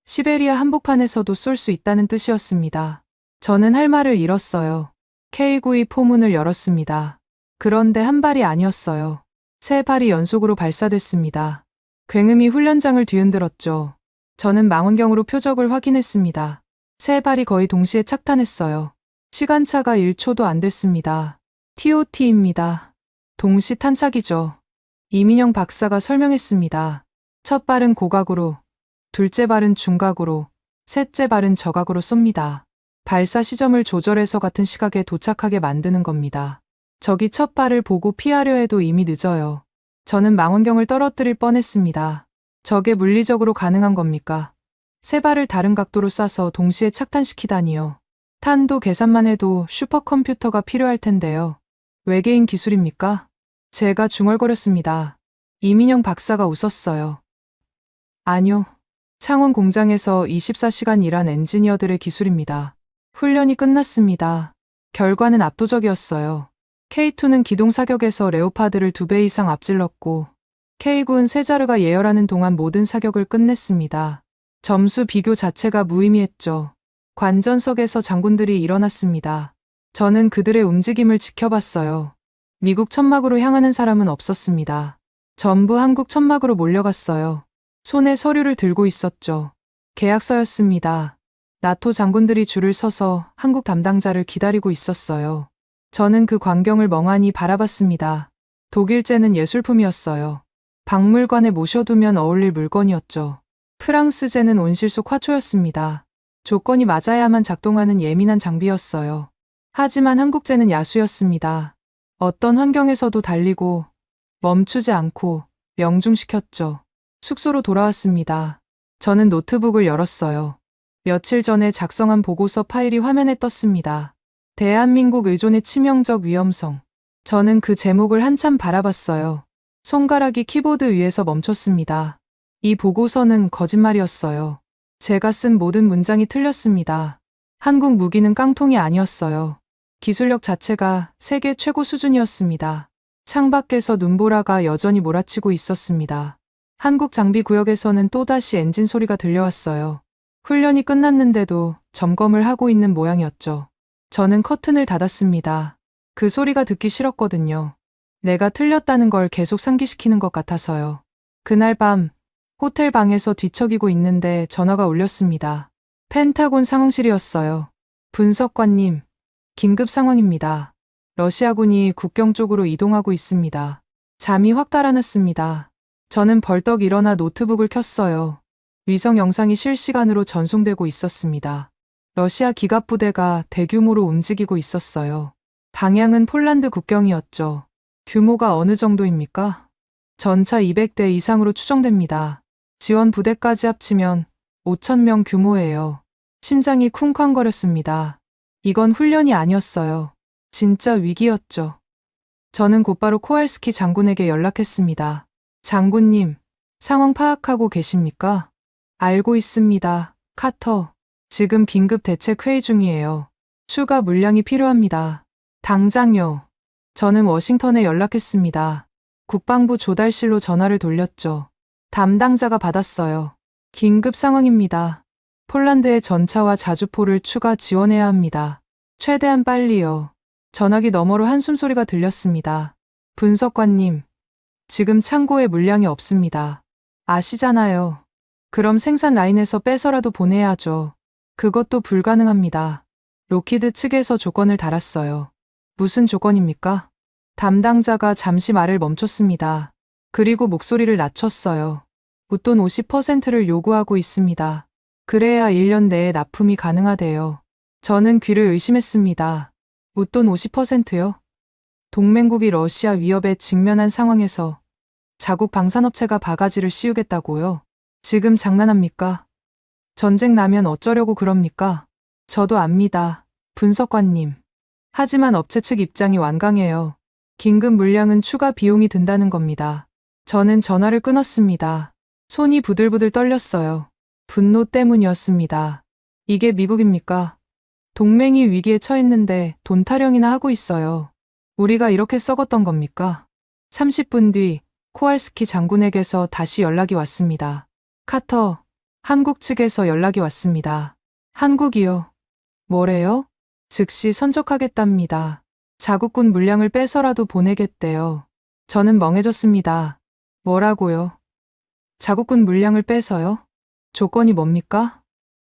시베리아 한복판에서도 쏠 수 있다는 뜻이었습니다. 저는 할 말을 잃었어요. K9의 포문을 열었습니다. 그런데 한 발이 아니었어요. 세 발이 연속으로 발사됐습니다. 굉음이 훈련장을 뒤흔들었죠. 저는 망원경으로 표적을 확인했습니다. 세 발이 거의 동시에 착탄했어요. 시간차가 1초도 안 됐습니다. TOT입니다. 동시 탄착이죠. 이민영 박사가 설명했습니다. 첫 발은 고각으로, 둘째 발은 중각으로, 셋째 발은 저각으로 쏩니다. 발사 시점을 조절해서 같은 시각에 도착하게 만드는 겁니다. 적이 첫 발을 보고 피하려 해도 이미 늦어요. 저는 망원경을 떨어뜨릴 뻔했습니다. 저게 물리적으로 가능한 겁니까? 세 발을 다른 각도로 쏴서 동시에 착탄시키다니요. 탄도 계산만 해도 슈퍼컴퓨터가 필요할 텐데요. 외계인 기술입니까? 제가 중얼거렸습니다. 이민영 박사가 웃었어요. 아니요. 창원 공장에서 24시간 일한 엔지니어들의 기술입니다. 훈련이 끝났습니다. 결과는 압도적이었어요. K2는 기동 사격에서 레오파드를 2배 이상 앞질렀고 K9는 세자르가 예열하는 동안 모든 사격을 끝냈습니다. 점수 비교 자체가 무의미했죠. 관전석에서 장군들이 일어났습니다. 저는 그들의 움직임을 지켜봤어요. 미국 천막으로 향하는 사람은 없었습니다. 전부 한국 천막으로 몰려갔어요. 손에 서류를 들고 있었죠. 계약서였습니다. 나토 장군들이 줄을 서서 한국 담당자를 기다리고 있었어요. 저는 그 광경을 멍하니 바라봤습니다. 독일제는 예술품이었어요. 박물관에 모셔두면 어울릴 물건이었죠. 프랑스제는 온실 속 화초였습니다. 조건이 맞아야만 작동하는 예민한 장비였어요. 하지만 한국제는 야수였습니다. 어떤 환경에서도 달리고 멈추지 않고 명중시켰죠. 숙소로 돌아왔습니다. 저는 노트북을 열었어요. 며칠 전에 작성한 보고서 파일이 화면에 떴습니다. 대한민국 의존의 치명적 위험성. 저는 그 제목을 한참 바라봤어요. 손가락이 키보드 위에서 멈췄습니다. 이 보고서는 거짓말이었어요. 제가 쓴 모든 문장이 틀렸습니다. 한국 무기는 깡통이 아니었어요. 기술력 자체가 세계 최고 수준이었습니다. 창밖에서 눈보라가 여전히 몰아치고 있었습니다. 한국 장비 구역에서는 또다시 엔진 소리가 들려왔어요. 훈련이 끝났는데도 점검을 하고 있는 모양이었죠. 저는 커튼을 닫았습니다. 그 소리가 듣기 싫었거든요. 내가 틀렸다는 걸 계속 상기시키는 것 같아서요. 그날 밤 호텔 방에서 뒤척이고 있는데 전화가 울렸습니다. 펜타곤 상황실이었어요. 분석관님, 긴급 상황입니다. 러시아군이 국경 쪽으로 이동하고 있습니다. 잠이 확 달아났습니다. 저는 벌떡 일어나 노트북을 켰어요. 위성 영상이 실시간으로 전송되고 있었습니다. 러시아 기갑부대가 대규모로 움직이고 있었어요. 방향은 폴란드 국경이었죠. 규모가 어느 정도입니까? 전차 200대 이상으로 추정됩니다. 지원 부대까지 합치면 5,000명 규모예요. 심장이 쿵쾅거렸습니다. 이건 훈련이 아니었어요. 진짜 위기였죠. 저는 곧바로 코알스키 장군에게 연락했습니다. 장군님, 상황 파악하고 계십니까? 알고 있습니다. 카터, 지금 긴급 대책 회의 중이에요. 추가 물량이 필요합니다. 당장요. 저는 워싱턴에 연락했습니다. 국방부 조달실로 전화를 돌렸죠. 담당자가 받았어요. 긴급 상황입니다. 폴란드의 전차와 자주포를 추가 지원해야 합니다. 최대한 빨리요. 전화기 너머로 한숨소리가 들렸습니다. 분석관님, 지금 창고에 물량이 없습니다. 아시잖아요. 그럼 생산 라인에서 빼서라도 보내야 하죠. 그것도 불가능합니다. 로키드 측에서 조건을 달았어요. 무슨 조건입니까? 담당자가 잠시 말을 멈췄습니다. 그리고 목소리를 낮췄어요. 웃돈 50%를 요구하고 있습니다. 그래야 1년 내에 납품이 가능하대요. 저는 귀를 의심했습니다. 웃돈 50%요? 동맹국이 러시아 위협에 직면한 상황에서 자국 방산업체가 바가지를 씌우겠다고요? 지금 장난합니까? 전쟁 나면 어쩌려고 그럽니까? 저도 압니다. 분석관님. 하지만 업체 측 입장이 완강해요. 긴급 물량은 추가 비용이 든다는 겁니다. 저는 전화를 끊었습니다. 손이 부들부들 떨렸어요. 분노 때문이었습니다. 이게 미국입니까? 동맹이 위기에 처했는데 돈 타령이나 하고 있어요. 우리가 이렇게 썩었던 겁니까? 30분 뒤 코알스키 장군에게서 다시 연락이 왔습니다. 카터, 한국 측에서 연락이 왔습니다. 한국이요? 뭐래요? 즉시 선적하겠답니다. 자국군 물량을 빼서라도 보내겠대요. 저는 멍해졌습니다. 뭐라고요? 자국군 물량을 빼서요? 조건이 뭡니까?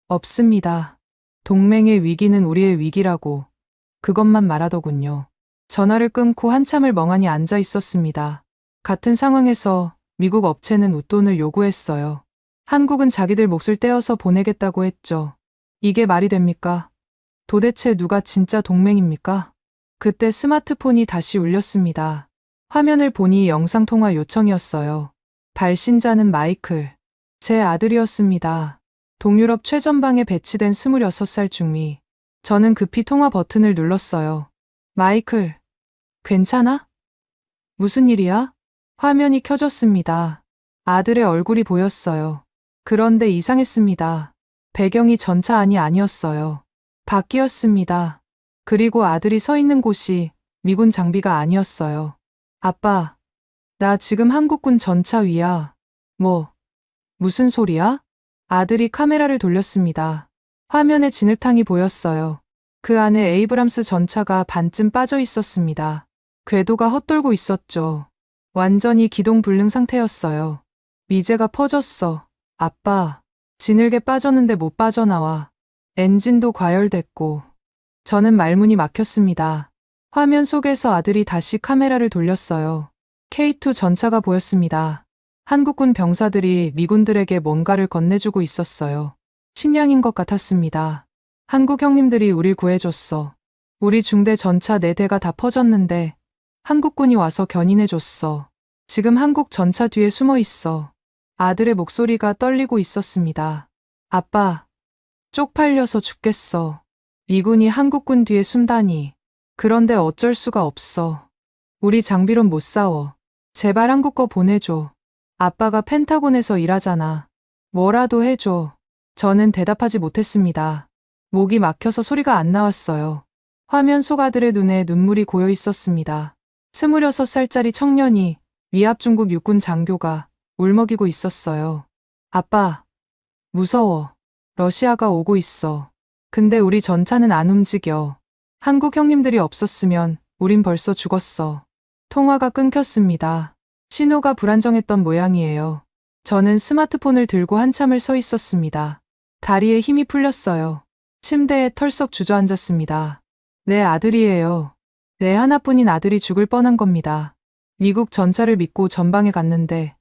없습니다. 동맹의 위기는 우리의 위기라고 그것만 말하더군요. 전화를 끊고 한참을 멍하니 앉아 있었습니다. 같은 상황에서 미국 업체는 웃돈을 요구했어요. 한국은 자기들 몫을 떼어서 보내겠다고 했죠. 이게 말이 됩니까? 도대체 누가 진짜 동맹입니까? 그때 스마트폰이 다시 울렸습니다. 화면을 보니 영상통화 요청이었어요. 발신자는 마이클. 제 아들이었습니다. 동유럽 최전방에 배치된 26살 중위. 저는 급히 통화 버튼을 눌렀어요. 마이클, 괜찮아? 무슨 일이야? 화면이 켜졌습니다. 아들의 얼굴이 보였어요. 그런데 이상했습니다. 배경이 전차 안이 아니었어요. 밖이었습니다. 그리고 아들이 서 있는 곳이 미군 장비가 아니었어요. 아빠, 나 지금 한국군 전차 위야. 무슨 소리야? 아들이 카메라를 돌렸습니다. 화면에 진흙탕이 보였어요. 그 안에 에이브람스 전차가 반쯤 빠져 있었습니다. 궤도가 헛돌고 있었죠. 완전히 기동불능 상태였어요. 미제가 퍼졌어. 아빠, 진흙에 빠졌는데 못 빠져나와. 엔진도 과열됐고. 저는 말문이 막혔습니다. 화면 속에서 아들이 다시 카메라를 돌렸어요. K2 전차가 보였습니다. 한국군 병사들이 미군들에게 뭔가를 건네주고 있었어요. 식량인 것 같았습니다. 한국 형님들이 우릴 구해줬어. 우리 중대 전차 4대가 다 퍼졌는데 한국군이 와서 견인해줬어. 지금 한국 전차 뒤에 숨어 있어. 아들의 목소리가 떨리고 있었습니다. 아빠, 쪽팔려서 죽겠어. 미군이 한국군 뒤에 숨다니. 그런데 어쩔 수가 없어. 우리 장비론 못 싸워. 제발 한국 거 보내줘. 아빠가 펜타곤에서 일하잖아. 뭐라도 해줘. 저는 대답하지 못했습니다. 목이 막혀서 소리가 안 나왔어요. 화면 속 아들의 눈에 눈물이 고여 있었습니다. 26살짜리 청년이 위압 중국 육군 장교가 울먹이고 있었어요. 아빠, 무서워. 러시아가 오고 있어. 근데 우리 전차는 안 움직여. 한국 형님들이 없었으면 우린 벌써 죽었어. 통화가 끊겼습니다. 신호가 불안정했던 모양이에요. 저는 스마트폰을 들고 한참을 서 있었습니다. 다리에 힘이 풀렸어요. 침대에 털썩 주저앉았습니다. 내 아들이에요. 내 하나뿐인 아들이 죽을 뻔한 겁니다. 미국 전차를 믿고 전방에 갔는데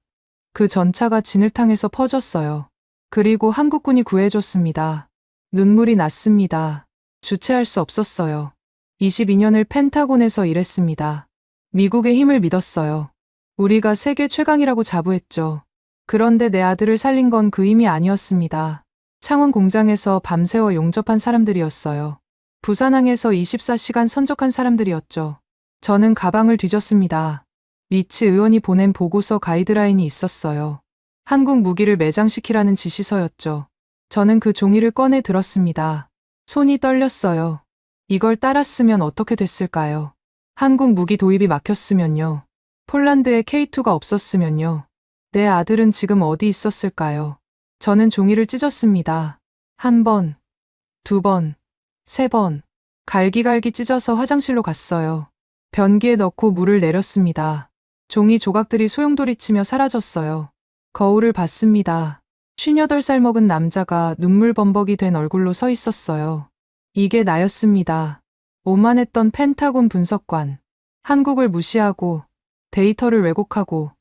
그 전차가 진흙탕에서 퍼졌어요. 그리고 한국군이 구해줬습니다. 눈물이 났습니다. 주체할 수 없었어요. 22년을 펜타곤에서 일했습니다. 미국의 힘을 믿었어요. 우리가 세계 최강이라고 자부했죠. 그런데 내 아들을 살린 건 그 힘이 아니었습니다. 창원 공장에서 밤새워 용접한 사람들이었어요. 부산항에서 24시간 선적한 사람들이었죠. 저는 가방을 뒤졌습니다. 위치 의원이 보낸 보고서 가이드라인이 있었어요. 한국 무기를 매장시키라는 지시서였죠. 저는 그 종이를 꺼내 들었습니다. 손이 떨렸어요. 이걸 따랐으면 어떻게 됐을까요? 한국 무기 도입이 막혔으면요. 폴란드에 K2가 없었으면요. 내 아들은 지금 어디 있었을까요? 저는 종이를 찢었습니다. 1번, 2번, 3번. 갈기갈기 찢어서 화장실로 갔어요. 변기에 넣고 물을 내렸습니다. 종이 조각들이 소용돌이치며 사라졌어요. 거울을 봤습니다. 58살 먹은 남자가 눈물 범벅이 된 얼굴로 서 있었어요. 이게 나였습니다. 오만했던 펜타곤 분석관. 한국을 무시하고 데이터를 왜곡하고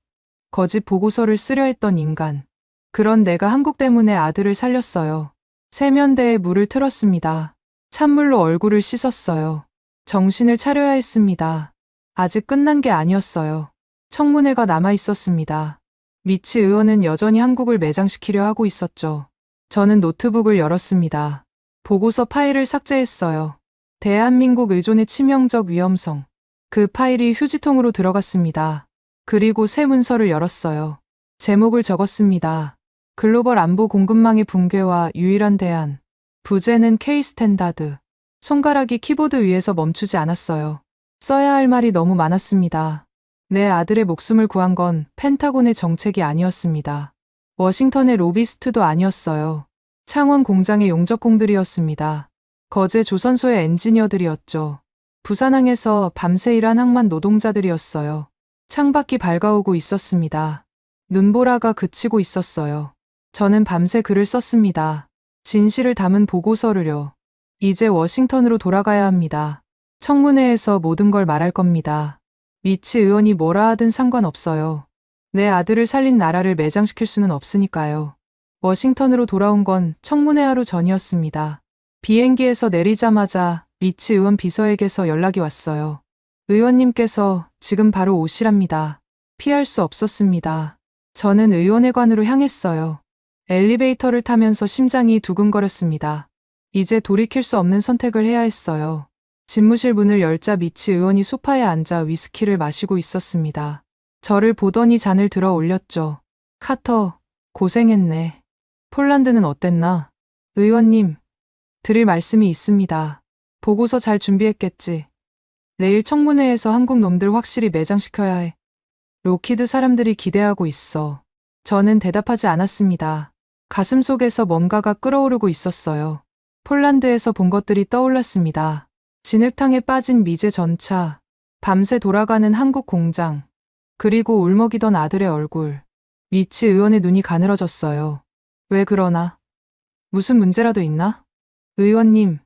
거짓 보고서를 쓰려 했던 인간. 그런 내가 한국 때문에 아들을 살렸어요. 세면대에 물을 틀었습니다. 찬물로 얼굴을 씻었어요. 정신을 차려야 했습니다. 아직 끝난 게 아니었어요. 청문회가 남아 있었습니다. 미치 의원은 여전히 한국을 매장시키려 하고 있었죠. 저는 노트북을 열었습니다. 보고서 파일을 삭제했어요. 대한민국 의존의 치명적 위험성. 그 파일이 휴지통으로 들어갔습니다. 그리고 새 문서를 열었어요. 제목을 적었습니다. 글로벌 안보 공급망의 붕괴와 유일한 대안. 부제는 K-스탠다드. 손가락이 키보드 위에서 멈추지 않았어요. 써야 할 말이 너무 많았습니다. 내 아들의 목숨을 구한 건 펜타곤의 정책이 아니었습니다. 워싱턴의 로비스트도 아니었어요. 창원 공장의 용접공들이었습니다. 거제 조선소의 엔지니어들이었죠. 부산항에서 밤새 일한 항만 노동자들이었어요. 창밖이 밝아오고 있었습니다. 눈보라가 그치고 있었어요. 저는 밤새 글을 썼습니다. 진실을 담은 보고서를요. 이제 워싱턴으로 돌아가야 합니다. 청문회에서 모든 걸 말할 겁니다. 미치 의원이 뭐라 하든 상관없어요. 내 아들을 살린 나라를 매장시킬 수는 없으니까요. 워싱턴으로 돌아온 건 청문회 하루 전이었습니다. 비행기에서 내리자마자 미치 의원 비서에게서 연락이 왔어요. 의원님께서 지금 바로 오시랍니다. 피할 수 없었습니다. 저는 의원회관으로 향했어요. 엘리베이터를 타면서 심장이 두근거렸습니다. 이제 돌이킬 수 없는 선택을 해야 했어요. 집무실 문을 열자 미치 의원이 소파에 앉아 위스키를 마시고 있었습니다. 저를 보더니 잔을 들어 올렸죠. 카터, 고생했네. 폴란드는 어땠나? 의원님, 드릴 말씀이 있습니다. 보고서 잘 준비했겠지. 내일 청문회에서 한국 놈들 확실히 매장시켜야 해. 로키드 사람들이 기대하고 있어. 저는 대답하지 않았습니다. 가슴 속에서 뭔가가 끓어오르고 있었어요. 폴란드에서 본 것들이 떠올랐습니다. 진흙탕에 빠진 미제 전차, 밤새 돌아가는 한국 공장, 그리고 울먹이던 아들의 얼굴. 미치 의원의 눈이 가늘어졌어요. 왜 그러나? 무슨 문제라도 있나? 의원님,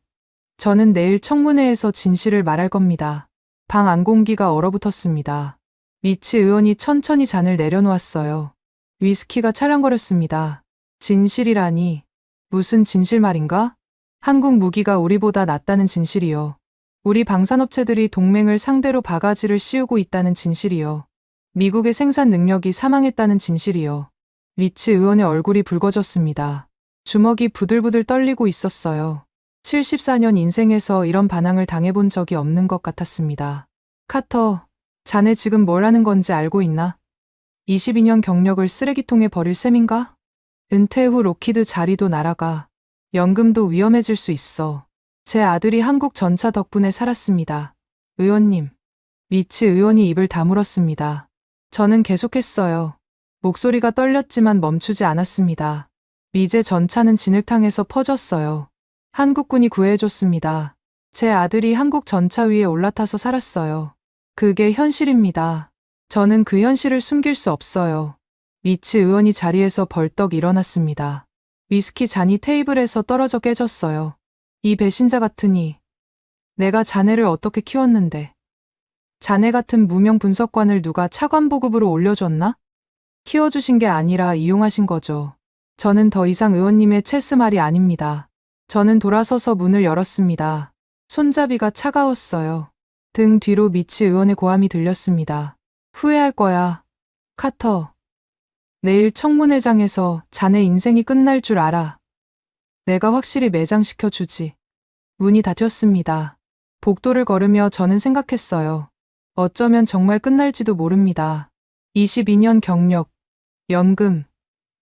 저는 내일 청문회에서 진실을 말할 겁니다. 방 안 공기가 얼어붙었습니다. 미치 의원이 천천히 잔을 내려놓았어요. 위스키가 찰랑거렸습니다. 진실이라니. 무슨 진실 말인가? 한국 무기가 우리보다 낫다는 진실이요. 우리 방산업체들이 동맹을 상대로 바가지를 씌우고 있다는 진실이요. 미국의 생산 능력이 사망했다는 진실이요. 미치 의원의 얼굴이 붉어졌습니다. 주먹이 부들부들 떨리고 있었어요. 74년 인생에서 이런 반항을 당해본 적이 없는 것 같았습니다. 카터, 자네 지금 뭘 하는 건지 알고 있나? 22년 경력을 쓰레기통에 버릴 셈인가? 은퇴 후 로키드 자리도 날아가. 연금도 위험해질 수 있어. 제 아들이 한국 전차 덕분에 살았습니다. 의원님. 미치 의원이 입을 다물었습니다. 저는 계속했어요. 목소리가 떨렸지만 멈추지 않았습니다. 미제 전차는 진흙탕에서 퍼졌어요. 한국군이 구해줬습니다. 제 아들이 한국 전차 위에 올라타서 살았어요. 그게 현실입니다. 저는 그 현실을 숨길 수 없어요. 미치 의원이 자리에서 벌떡 일어났습니다. 위스키 잔이 테이블에서 떨어져 깨졌어요. 이 배신자 같으니. 내가 자네를 어떻게 키웠는데. 자네 같은 무명 분석관을 누가 차관보급으로 올려줬나? 키워주신 게 아니라 이용하신 거죠. 저는 더 이상 의원님의 체스말이 아닙니다. 저는 돌아서서 문을 열었습니다. 손잡이가 차가웠어요. 등 뒤로 미치 의원의 고함이 들렸습니다. 후회할 거야. 카터. 내일 청문회장에서 자네 인생이 끝날 줄 알아. 내가 확실히 매장시켜 주지. 문이 닫혔습니다. 복도를 걸으며 저는 생각했어요. 어쩌면 정말 끝날지도 모릅니다. 22년 경력, 연금,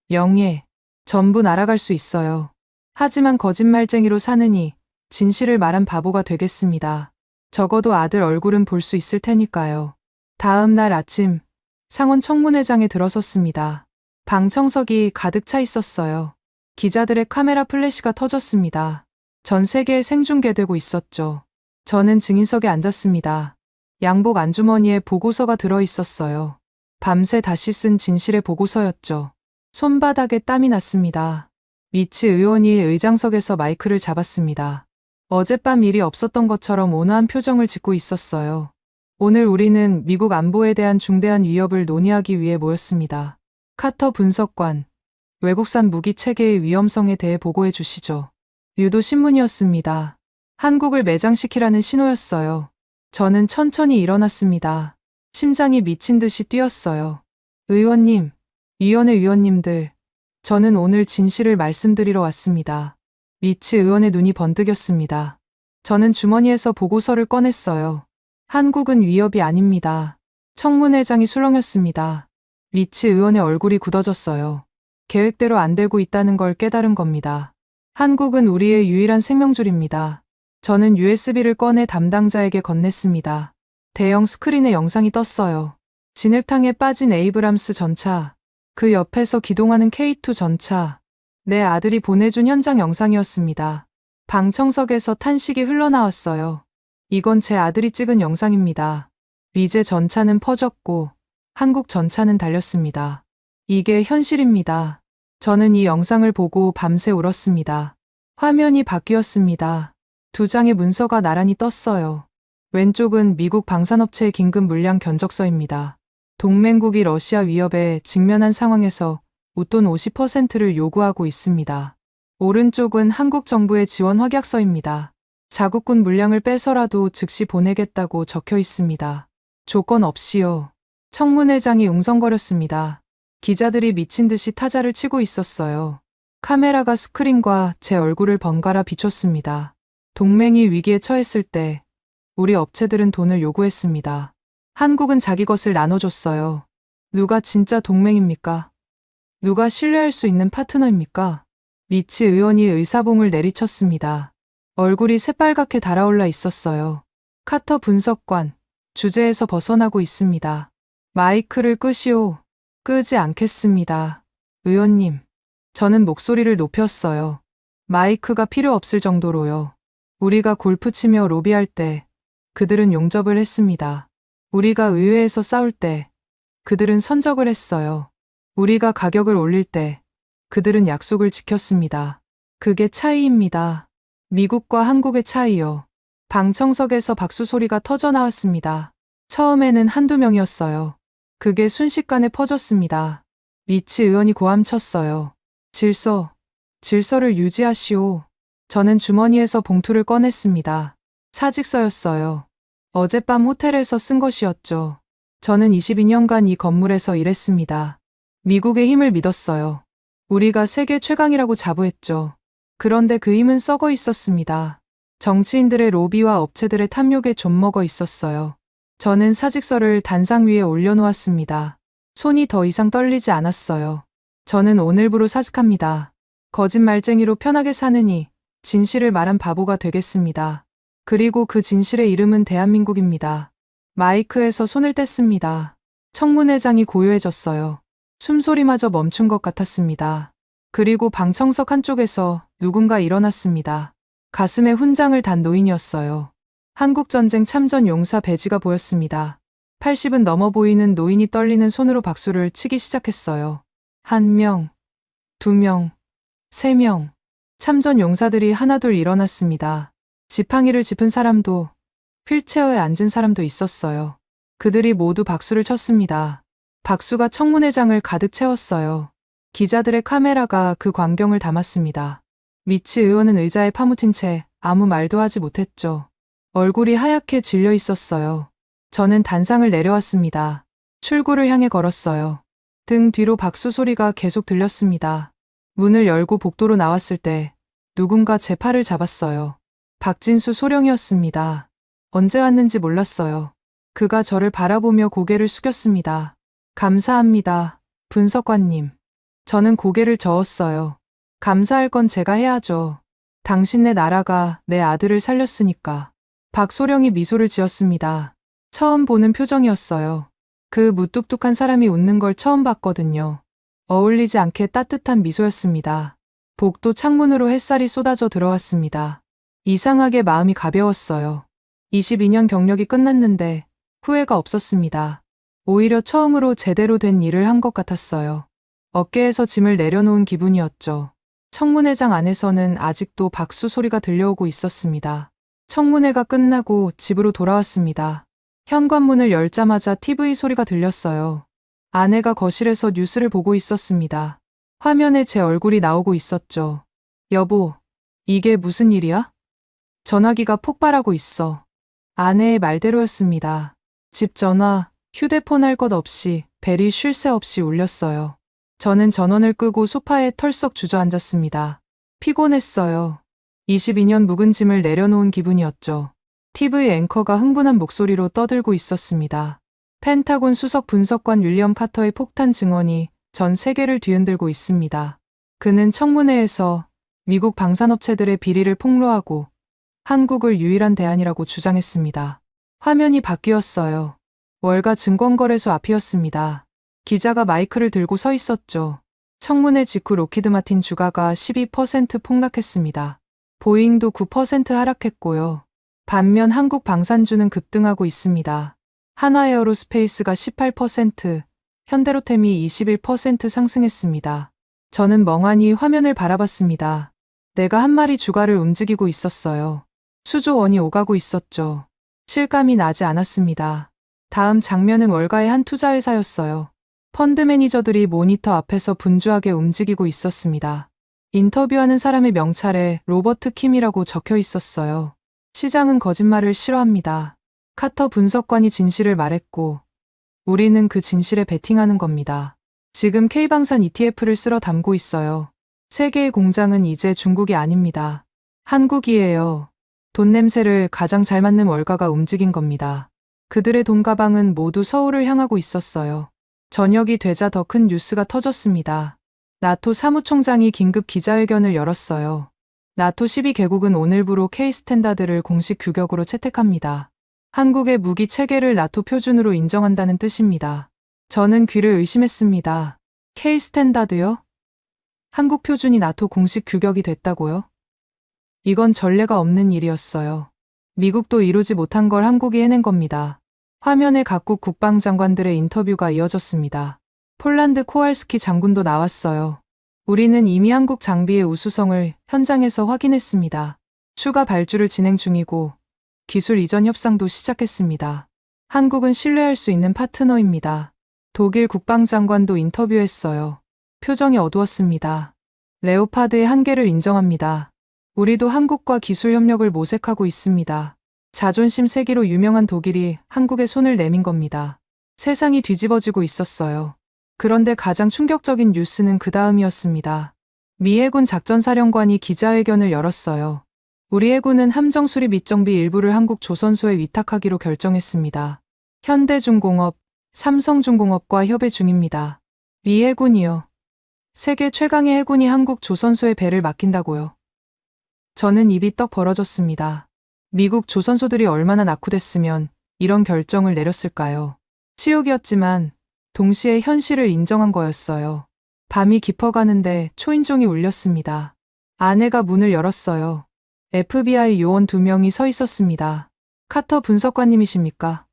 명예, 전부 날아갈 수 있어요. 하지만 거짓말쟁이로 사느니 진실을 말한 바보가 되겠습니다. 적어도 아들 얼굴은 볼 수 있을 테니까요. 다음 날 아침, 상원 청문회장에 들어섰습니다. 방청석이 가득 차 있었어요. 기자들의 카메라 플래시가 터졌습니다. 전 세계에 생중계되고 있었죠. 저는 증인석에 앉았습니다. 양복 안주머니에 보고서가 들어 있었어요. 밤새 다시 쓴 진실의 보고서였죠. 손바닥에 땀이 났습니다. 미치 의원이 의장석에서 마이크를 잡았습니다. 어젯밤 일이 없었던 것처럼 온화한 표정을 짓고 있었어요. 오늘 우리는 미국 안보에 대한 중대한 위협을 논의하기 위해 모였습니다. 카터 분석관, 외국산 무기 체계의 위험성에 대해 보고해 주시죠. 유도 신문이었습니다. 한국을 매장시키라는 신호였어요. 저는 천천히 일어났습니다. 심장이 미친 듯이 뛰었어요. 의원님, 위원회 위원님들, 저는 오늘 진실을 말씀드리러 왔습니다. 미치 의원의 눈이 번뜩였습니다. 저는 주머니에서 보고서를 꺼냈어요. 한국은 위협이 아닙니다. 청문회장이 술렁였습니다. 미치 의원의 얼굴이 굳어졌어요. 계획대로 안 되고 있다는 걸 깨달은 겁니다. 한국은 우리의 유일한 생명줄입니다. 저는 USB를 꺼내 담당자에게 건넸습니다. 대형 스크린에 영상이 떴어요. 진흙탕에 빠진 에이브람스 전차, 그 옆에서 기동하는 K2 전차, 내 아들이 보내준 현장 영상이었습니다. 방청석에서 탄식이 흘러나왔어요. 이건 제 아들이 찍은 영상입니다. 미제 전차는 퍼졌고 한국 전차는 달렸습니다. 이게 현실입니다. 저는 이 영상을 보고 밤새 울었습니다. 화면이 바뀌었습니다. 두 장의 문서가 나란히 떴어요. 왼쪽은 미국 방산업체의 긴급 물량 견적서입니다. 동맹국이 러시아 위협에 직면한 상황에서 웃돈 50%를 요구하고 있습니다. 오른쪽은 한국 정부의 지원 확약서입니다. 자국군 물량을 빼서라도 즉시 보내겠다고 적혀 있습니다. 조건 없이요. 청문회장이 웅성거렸습니다. 기자들이 미친 듯이 타자를 치고 있었어요. 카메라가 스크린과 제 얼굴을 번갈아 비췄습니다. 동맹이 위기에 처했을 때 우리 업체들은 돈을 요구했습니다. 한국은 자기 것을 나눠줬어요. 누가 진짜 동맹입니까? 누가 신뢰할 수 있는 파트너입니까? 미치 의원이 의사봉을 내리쳤습니다. 얼굴이 새빨갛게 달아올라 있었어요. 카터 분석관, 주제에서 벗어나고 있습니다. 마이크를 끄시오. 끄지 않겠습니다. 의원님, 저는 목소리를 높였어요. 마이크가 필요 없을 정도로요. 우리가 골프 치며 로비할 때 그들은 용접을 했습니다. 우리가 의회에서 싸울 때 그들은 선적을 했어요. 우리가 가격을 올릴 때 그들은 약속을 지켰습니다. 그게 차이입니다. 미국과 한국의 차이요. 방청석에서 박수 소리가 터져 나왔습니다. 처음에는 한두 명이었어요. 그게 순식간에 퍼졌습니다. 미치 의원이 고함쳤어요. 질서를 유지하시오. 저는 주머니에서 봉투를 꺼냈습니다. 사직서였어요. 어젯밤 호텔에서 쓴 것이었죠. 저는 22년간 이 건물에서 일했습니다. 미국의 힘을 믿었어요. 우리가 세계 최강이라고 자부했죠. 그런데 그 힘은 썩어 있었습니다. 정치인들의 로비와 업체들의 탐욕에 좀먹어 있었어요. 저는 사직서를 단상 위에 올려놓았습니다. 손이 더 이상 떨리지 않았어요. 저는 오늘부로 사직합니다. 거짓말쟁이로 편하게 사느니 진실을 말한 바보가 되겠습니다. 그리고 그 진실의 이름은 대한민국입니다. 마이크에서 손을 뗐습니다. 청문회장이 고요해졌어요. 숨소리마저 멈춘 것 같았습니다. 그리고 방청석 한쪽에서 누군가 일어났습니다. 가슴에 훈장을 단 노인이었어요. 한국전쟁 참전 용사 배지가 보였습니다. 80은 넘어 보이는 노인이 떨리는 손으로 박수를 치기 시작했어요. 1명, 2명, 3명. 참전 용사들이 하나둘 일어났습니다. 지팡이를 짚은 사람도, 휠체어에 앉은 사람도 있었어요. 그들이 모두 박수를 쳤습니다. 박수가 청문회장을 가득 채웠어요. 기자들의 카메라가 그 광경을 담았습니다. 미치 의원은 의자에 파묻힌 채 아무 말도 하지 못했죠. 얼굴이 하얗게 질려 있었어요. 저는 단상을 내려왔습니다. 출구를 향해 걸었어요. 등 뒤로 박수 소리가 계속 들렸습니다. 문을 열고 복도로 나왔을 때 누군가 제 팔을 잡았어요. 박진수 소령이었습니다. 언제 왔는지 몰랐어요. 그가 저를 바라보며 고개를 숙였습니다. 감사합니다, 분석관님. 저는 고개를 저었어요. 감사할 건 제가 해야죠. 당신네 나라가 내 아들을 살렸으니까. 박소령이 미소를 지었습니다. 처음 보는 표정이었어요. 그 무뚝뚝한 사람이 웃는 걸 처음 봤거든요. 어울리지 않게 따뜻한 미소였습니다. 복도 창문으로 햇살이 쏟아져 들어왔습니다. 이상하게 마음이 가벼웠어요. 22년 경력이 끝났는데 후회가 없었습니다. 오히려 처음으로 제대로 된 일을 한 것 같았어요. 어깨에서 짐을 내려놓은 기분이었죠. 청문회장 안에서는 아직도 박수 소리가 들려오고 있었습니다. 청문회가 끝나고 집으로 돌아왔습니다. 현관문을 열자마자 TV 소리가 들렸어요. 아내가 거실에서 뉴스를 보고 있었습니다. 화면에 제 얼굴이 나오고 있었죠. 여보, 이게 무슨 일이야? 전화기가 폭발하고 있어. 아내의 말대로였습니다. 집 전화, 휴대폰 할 것 없이 벨이 쉴 새 없이 울렸어요. 저는 전원을 끄고 소파에 털썩 주저앉았습니다. 피곤했어요. 22년 묵은 짐을 내려놓은 기분이었죠. TV 앵커가 흥분한 목소리로 떠들고 있었습니다. 펜타곤 수석 분석관 윌리엄 카터의 폭탄 증언이 전 세계를 뒤흔들고 있습니다. 그는 청문회에서 미국 방산업체들의 비리를 폭로하고 한국을 유일한 대안이라고 주장했습니다. 화면이 바뀌었어요. 월가 증권거래소 앞이었습니다. 기자가 마이크를 들고 서 있었죠. 청문회 직후 로키드 마틴 주가가 12% 폭락했습니다. 보잉도 9% 하락했고요. 반면 한국 방산주는 급등하고 있습니다. 한화에어로스페이스가 18%, 현대로템이 21% 상승했습니다. 저는 멍하니 화면을 바라봤습니다. 내가 한 마리 주가를 움직이고 있었어요. 수조 원이 오가고 있었죠. 실감이 나지 않았습니다. 다음 장면은 월가의 한 투자회사였어요. 펀드 매니저들이 모니터 앞에서 분주하게 움직이고 있었습니다. 인터뷰하는 사람의 명찰에 로버트 킴이라고 적혀 있었어요. 시장은 거짓말을 싫어합니다. 카터 분석관이 진실을 말했고 우리는 그 진실에 베팅하는 겁니다. 지금 K방산 ETF를 쓸어 담고 있어요. 세계의 공장은 이제 중국이 아닙니다. 한국이에요. 돈 냄새를 가장 잘 맡는 월가가 움직인 겁니다. 그들의 돈 가방은 모두 서울을 향하고 있었어요. 저녁이 되자 더 큰 뉴스가 터졌습니다. 나토 사무총장이 긴급 기자회견을 열었어요. 나토 12개국은 오늘부로 K-스탠다드를 공식 규격으로 채택합니다. 한국의 무기 체계를 나토 표준으로 인정한다는 뜻입니다. 저는 귀를 의심했습니다. K-스탠다드요? 한국 표준이 나토 공식 규격이 됐다고요? 이건 전례가 없는 일이었어요. 미국도 이루지 못한 걸 한국이 해낸 겁니다. 화면에 각국 국방장관들의 인터뷰가 이어졌습니다. 폴란드 코왈스키 장군도 나왔어요. 우리는 이미 한국 장비의 우수성을 현장에서 확인했습니다. 추가 발주를 진행 중이고 기술 이전 협상도 시작했습니다. 한국은 신뢰할 수 있는 파트너입니다. 독일 국방장관도 인터뷰했어요. 표정이 어두웠습니다. 레오파드의 한계를 인정합니다. 우리도 한국과 기술 협력을 모색하고 있습니다. 자존심 세기로 유명한 독일이 한국에 손을 내민 겁니다. 세상이 뒤집어지고 있었어요. 그런데 가장 충격적인 뉴스는 그 다음이었습니다. 미 해군 작전사령관이 기자회견을 열었어요. 우리 해군은 함정 수리 및 정비 일부를 한국 조선소에 위탁하기로 결정했습니다. 현대중공업, 삼성중공업과 협의 중입니다. 미 해군이요. 세계 최강의 해군이 한국 조선소에 배를 맡긴다고요. 저는 입이 떡 벌어졌습니다. 미국 조선소들이 얼마나 낙후됐으면 이런 결정을 내렸을까요? 치욕이었지만 동시에 현실을 인정한 거였어요. 밤이 깊어가는데 초인종이 울렸습니다. 아내가 문을 열었어요. FBI 요원 2명이 서 있었습니다. 카터 분석관님이십니까?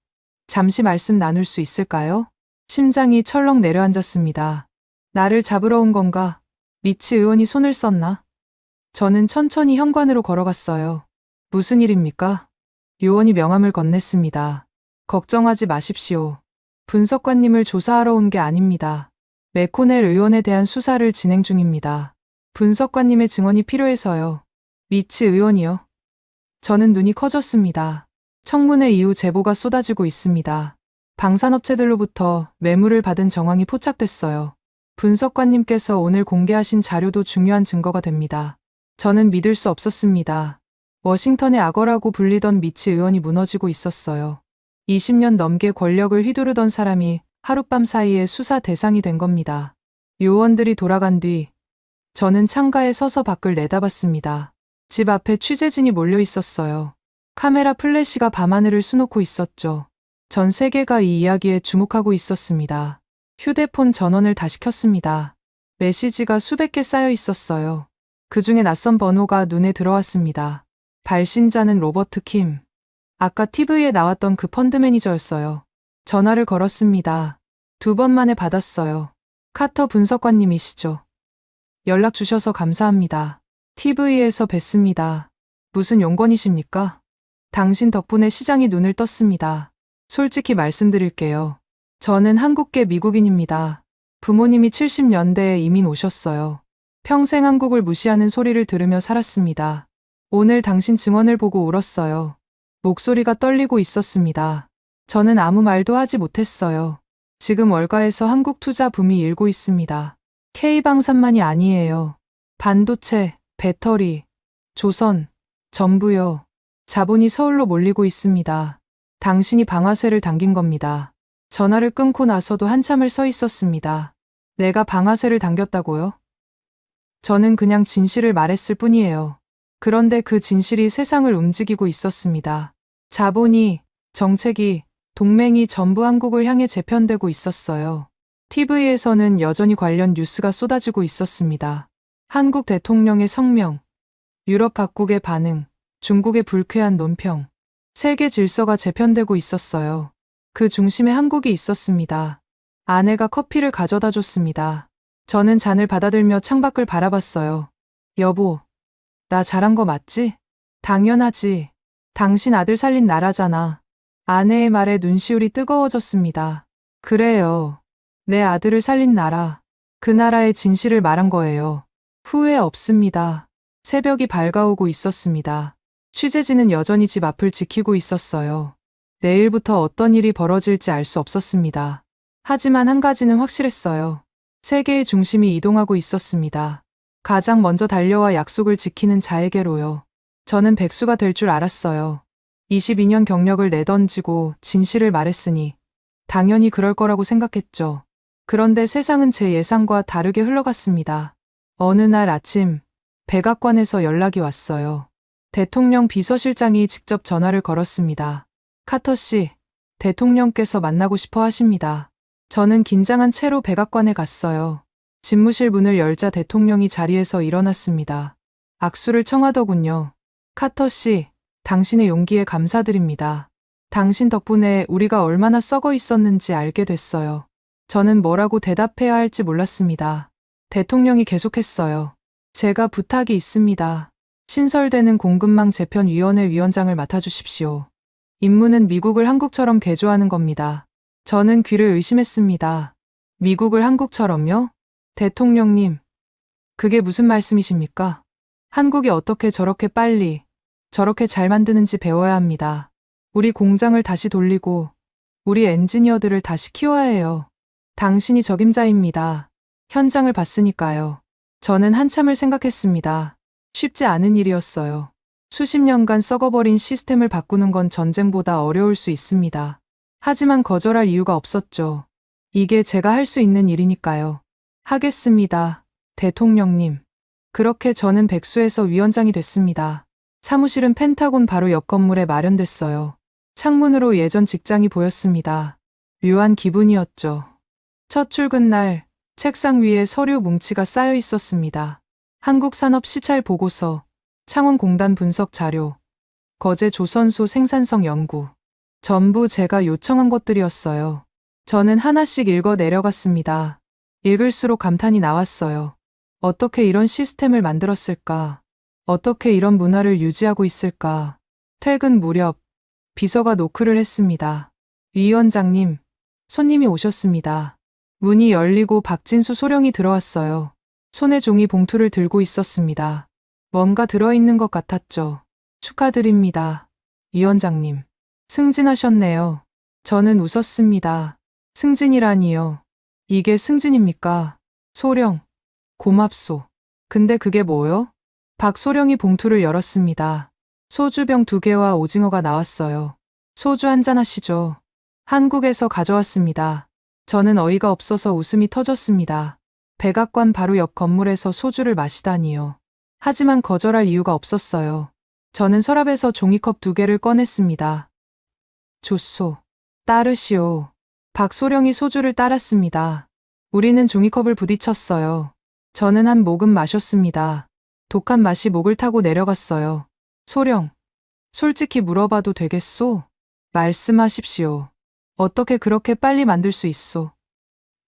잠시 말씀 나눌 수 있을까요? 심장이 철렁 내려앉았습니다. 나를 잡으러 온 건가? 미치 의원이 손을 썼나? 저는 천천히 현관으로 걸어갔어요. 무슨 일입니까? 요원이 명함을 건넸습니다. 걱정하지 마십시오. 분석관님을 조사하러 온 게 아닙니다. 맥코넬 의원에 대한 수사를 진행 중입니다. 분석관님의 증언이 필요해서요. 미치 의원이요? 저는 눈이 커졌습니다. 청문회 이후 제보가 쏟아지고 있습니다. 방산업체들로부터 매물을 받은 정황이 포착됐어요. 분석관님께서 오늘 공개하신 자료도 중요한 증거가 됩니다. 저는 믿을 수 없었습니다. 워싱턴의 악어라고 불리던 미치 의원이 무너지고 있었어요. 20년 넘게 권력을 휘두르던 사람이 하룻밤 사이에 수사 대상이 된 겁니다. 요원들이 돌아간 뒤 저는 창가에 서서 밖을 내다봤습니다. 집 앞에 취재진이 몰려 있었어요. 카메라 플래시가 밤하늘을 수놓고 있었죠. 전 세계가 이 이야기에 주목하고 있었습니다. 휴대폰 전원을 다시 켰습니다. 메시지가 수백 개 쌓여 있었어요. 그 중에 낯선 번호가 눈에 들어왔습니다. 발신자는 로버트 킴. 아까 TV에 나왔던 그 펀드 매니저였어요. 전화를 걸었습니다. 2번 만에 받았어요. 카터 분석관님이시죠? 연락 주셔서 감사합니다. TV에서 뵀습니다. 무슨 용건이십니까? 당신 덕분에 시장이 눈을 떴습니다. 솔직히 말씀드릴게요. 저는 한국계 미국인입니다. 부모님이 70년대에 이민 오셨어요. 평생 한국을 무시하는 소리를 들으며 살았습니다. 오늘 당신 증언을 보고 울었어요. 목소리가 떨리고 있었습니다. 저는 아무 말도 하지 못했어요. 지금 월가에서 한국 투자 붐이 일고 있습니다. K방산만이 아니에요. 반도체, 배터리, 조선, 전부요. 자본이 서울로 몰리고 있습니다. 당신이 방아쇠를 당긴 겁니다. 전화를 끊고 나서도 한참을 서 있었습니다. 내가 방아쇠를 당겼다고요? 저는 그냥 진실을 말했을 뿐이에요. 그런데 그 진실이 세상을 움직이고 있었습니다. 자본이, 정책이, 동맹이 전부 한국을 향해 재편되고 있었어요. TV에서는 여전히 관련 뉴스가 쏟아지고 있었습니다. 한국 대통령의 성명, 유럽 각국의 반응, 중국의 불쾌한 논평, 세계 질서가 재편되고 있었어요. 그 중심에 한국이 있었습니다. 아내가 커피를 가져다 줬습니다. 저는 잔을 받아들며 창밖을 바라봤어요. 여보, 나 잘한 거 맞지? 당연하지. 당신 아들 살린 나라잖아. 아내의 말에 눈시울이 뜨거워졌습니다. 그래요. 내 아들을 살린 나라. 그 나라의 진실을 말한 거예요. 후회 없습니다. 새벽이 밝아오고 있었습니다. 취재진은 여전히 집 앞을 지키고 있었어요. 내일부터 어떤 일이 벌어질지 알 수 없었습니다. 하지만 한 가지는 확실했어요. 세계의 중심이 이동하고 있었습니다. 가장 먼저 달려와 약속을 지키는 자에게로요. 저는 백수가 될 줄 알았어요. 22년 경력을 내던지고 진실을 말했으니 당연히 그럴 거라고 생각했죠. 그런데 세상은 제 예상과 다르게 흘러갔습니다. 어느 날 아침 백악관에서 연락이 왔어요. 대통령 비서실장이 직접 전화를 걸었습니다. 카터 씨, 대통령께서 만나고 싶어 하십니다. 저는 긴장한 채로 백악관에 갔어요. 집무실 문을 열자 대통령이 자리에서 일어났습니다. 악수를 청하더군요. 카터 씨, 당신의 용기에 감사드립니다. 당신 덕분에 우리가 얼마나 썩어 있었는지 알게 됐어요. 저는 뭐라고 대답해야 할지 몰랐습니다. 대통령이 계속했어요. 제가 부탁이 있습니다. 신설되는 공급망 재편위원회 위원장을 맡아주십시오. 임무는 미국을 한국처럼 개조하는 겁니다. 저는 귀를 의심했습니다. 미국을 한국처럼요? 대통령님, 그게 무슨 말씀이십니까? 한국이 어떻게 저렇게 빨리, 저렇게 잘 만드는지 배워야 합니다. 우리 공장을 다시 돌리고 우리 엔지니어들을 다시 키워야 해요. 당신이 적임자입니다. 현장을 봤으니까요. 저는 한참을 생각했습니다. 쉽지 않은 일이었어요. 수십 년간 썩어버린 시스템을 바꾸는 건 전쟁보다 어려울 수 있습니다. 하지만 거절할 이유가 없었죠. 이게 제가 할 수 있는 일이니까요. 하겠습니다. 대통령님. 그렇게 저는 백수에서 위원장이 됐습니다. 사무실은 펜타곤 바로 옆 건물에 마련됐어요. 창문으로 예전 직장이 보였습니다. 묘한 기분이었죠. 첫 출근 날 책상 위에 서류 뭉치가 쌓여 있었습니다. 한국산업시찰 보고서, 창원공단 분석 자료, 거제 조선소 생산성 연구. 전부 제가 요청한 것들이었어요. 저는 하나씩 읽어 내려갔습니다. 읽을수록 감탄이 나왔어요. 어떻게 이런 시스템을 만들었을까? 어떻게 이런 문화를 유지하고 있을까? 퇴근 무렵 비서가 노크를 했습니다. 위원장님, 손님이 오셨습니다. 문이 열리고 박진수 소령이 들어왔어요. 손에 종이 봉투를 들고 있었습니다. 뭔가 들어있는 것 같았죠. 축하드립니다. 위원장님. 승진하셨네요. 저는 웃었습니다. 승진이라니요. 이게 승진입니까? 소령. 고맙소. 근데 그게 뭐요? 박소령이 봉투를 열었습니다. 소주병 2개와 오징어가 나왔어요. 소주 한잔 하시죠. 한국에서 가져왔습니다. 저는 어이가 없어서 웃음이 터졌습니다. 백악관 바로 옆 건물에서 소주를 마시다니요. 하지만 거절할 이유가 없었어요. 저는 서랍에서 종이컵 2개를 꺼냈습니다. 좋소. 따르시오. 박소령이 소주를 따랐습니다. 우리는 종이컵을 부딪혔어요. 저는 한 모금 마셨습니다. 독한 맛이 목을 타고 내려갔어요. 소령, 솔직히 물어봐도 되겠소? 말씀하십시오. 어떻게 그렇게 빨리 만들 수 있소?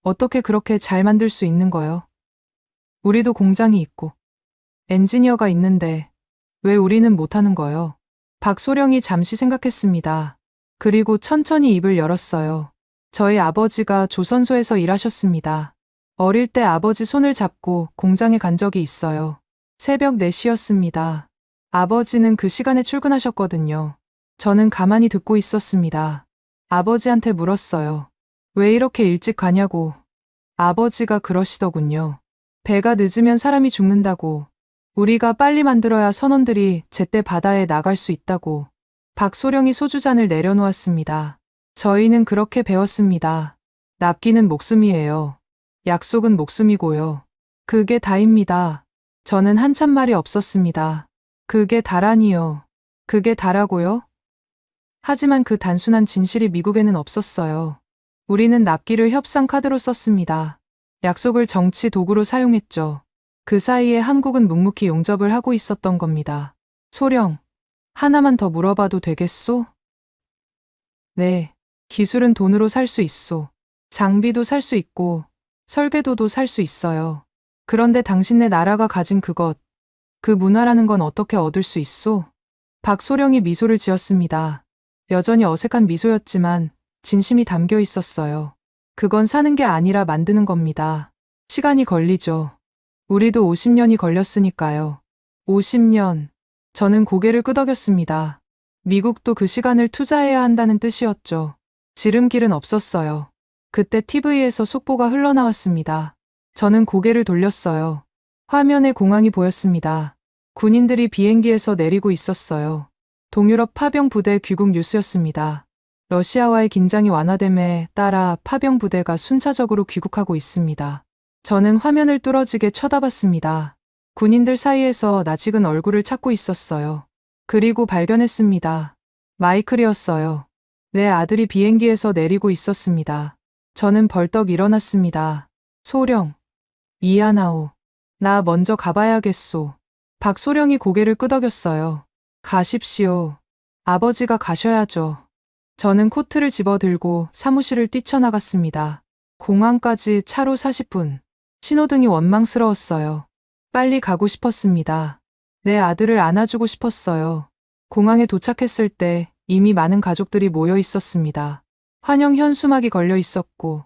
어떻게 그렇게 잘 만들 수 있는 거요? 우리도 공장이 있고 엔지니어가 있는데 왜 우리는 못하는 거요? 박소령이 잠시 생각했습니다. 그리고 천천히 입을 열었어요. 저희 아버지가 조선소에서 일하셨습니다. 어릴 때 아버지 손을 잡고 공장에 간 적이 있어요. 새벽 4시였습니다. 아버지는 그 시간에 출근하셨거든요. 저는 가만히 듣고 있었습니다. 아버지한테 물었어요. 왜 이렇게 일찍 가냐고. 아버지가 그러시더군요. 배가 늦으면 사람이 죽는다고. 우리가 빨리 만들어야 선원들이 제때 바다에 나갈 수 있다고. 박소령이 소주잔을 내려놓았습니다. 저희는 그렇게 배웠습니다. 납기는 목숨이에요. 약속은 목숨이고요. 그게 다입니다. 저는 한참 말이 없었습니다. 그게 다라니요. 그게 다라고요? 하지만 그 단순한 진실이 미국에는 없었어요. 우리는 납기를 협상 카드로 썼습니다. 약속을 정치 도구로 사용했죠. 그 사이에 한국은 묵묵히 용접을 하고 있었던 겁니다. 소령, 하나만 더 물어봐도 되겠소? 네, 기술은 돈으로 살 수 있소. 장비도 살 수 있고 설계도도 살 수 있어요. 그런데 당신네 나라가 가진 그것, 그 문화라는 건 어떻게 얻을 수 있소? 박소령이 미소를 지었습니다. 여전히 어색한 미소였지만 진심이 담겨 있었어요. 그건 사는 게 아니라 만드는 겁니다. 시간이 걸리죠. 우리도 50년이 걸렸으니까요. 50년. 저는 고개를 끄덕였습니다. 미국도 그 시간을 투자해야 한다는 뜻이었죠. 지름길은 없었어요. 그때 TV에서 속보가 흘러나왔습니다. 저는 고개를 돌렸어요. 화면에 공항이 보였습니다. 군인들이 비행기에서 내리고 있었어요. 동유럽 파병 부대 귀국 뉴스였습니다. 러시아와의 긴장이 완화됨에 따라 파병 부대가 순차적으로 귀국하고 있습니다. 저는 화면을 뚫어지게 쳐다봤습니다. 군인들 사이에서 낯익은 얼굴을 찾고 있었어요. 그리고 발견했습니다. 마이클이었어요. 내 아들이 비행기에서 내리고 있었습니다. 저는 벌떡 일어났습니다. 소령, 미안하오. 나 먼저 가봐야겠소. 박소령이 고개를 끄덕였어요. 가십시오. 아버지가 가셔야죠. 저는 코트를 집어들고 사무실을 뛰쳐나갔습니다. 공항까지 차로 40분. 신호등이 원망스러웠어요. 빨리 가고 싶었습니다. 내 아들을 안아주고 싶었어요. 공항에 도착했을 때 이미 많은 가족들이 모여 있었습니다. 환영 현수막이 걸려 있었고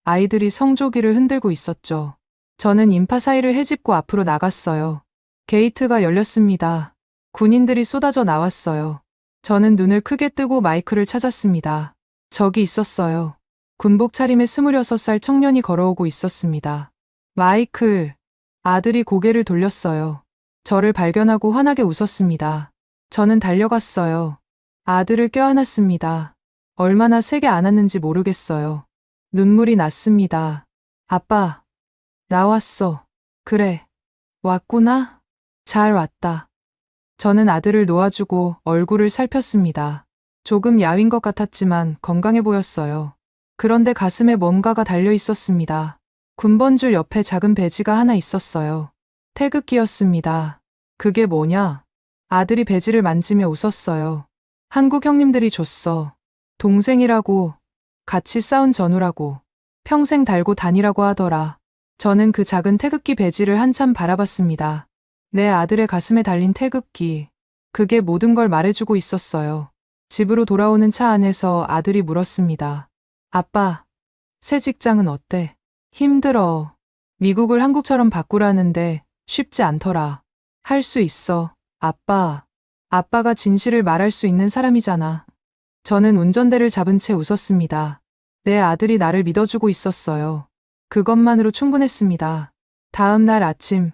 아이들이 성조기를 흔들고 있었죠. 저는 인파 사이를 헤집고 앞으로 나갔어요. 게이트가 열렸습니다. 군인들이 쏟아져 나왔어요. 저는 눈을 크게 뜨고 마이크를 찾았습니다. 저기 있었어요. 군복 차림의 26살 청년이 걸어오고 있었습니다. 마이클, 아들이 고개를 돌렸어요. 저를 발견하고 환하게 웃었습니다. 저는 달려갔어요. 아들을 껴안았습니다. 얼마나 세게 안았는지 모르겠어요. 눈물이 났습니다. 아빠, 나왔어. 그래, 왔구나? 잘 왔다. 저는 아들을 놓아주고 얼굴을 살폈습니다. 조금 야윈 것 같았지만 건강해 보였어요. 그런데 가슴에 뭔가가 달려 있었습니다. 군번줄 옆에 작은 배지가 하나 있었어요. 태극기였습니다. 그게 뭐냐? 아들이 배지를 만지며 웃었어요. 한국 형님들이 줬어. 동생이라고, 같이 싸운 전우라고, 평생 달고 다니라고 하더라. 저는 그 작은 태극기 배지를 한참 바라봤습니다. 내 아들의 가슴에 달린 태극기. 그게 모든 걸 말해주고 있었어요. 집으로 돌아오는 차 안에서 아들이 물었습니다. 아빠, 새 직장은 어때? 힘들어. 미국을 한국처럼 바꾸라는데 쉽지 않더라. 할 수 있어. 아빠. 아빠가 진실을 말할 수 있는 사람이잖아. 저는 운전대를 잡은 채 웃었습니다. 내 아들이 나를 믿어주고 있었어요. 그것만으로 충분했습니다. 다음 날 아침,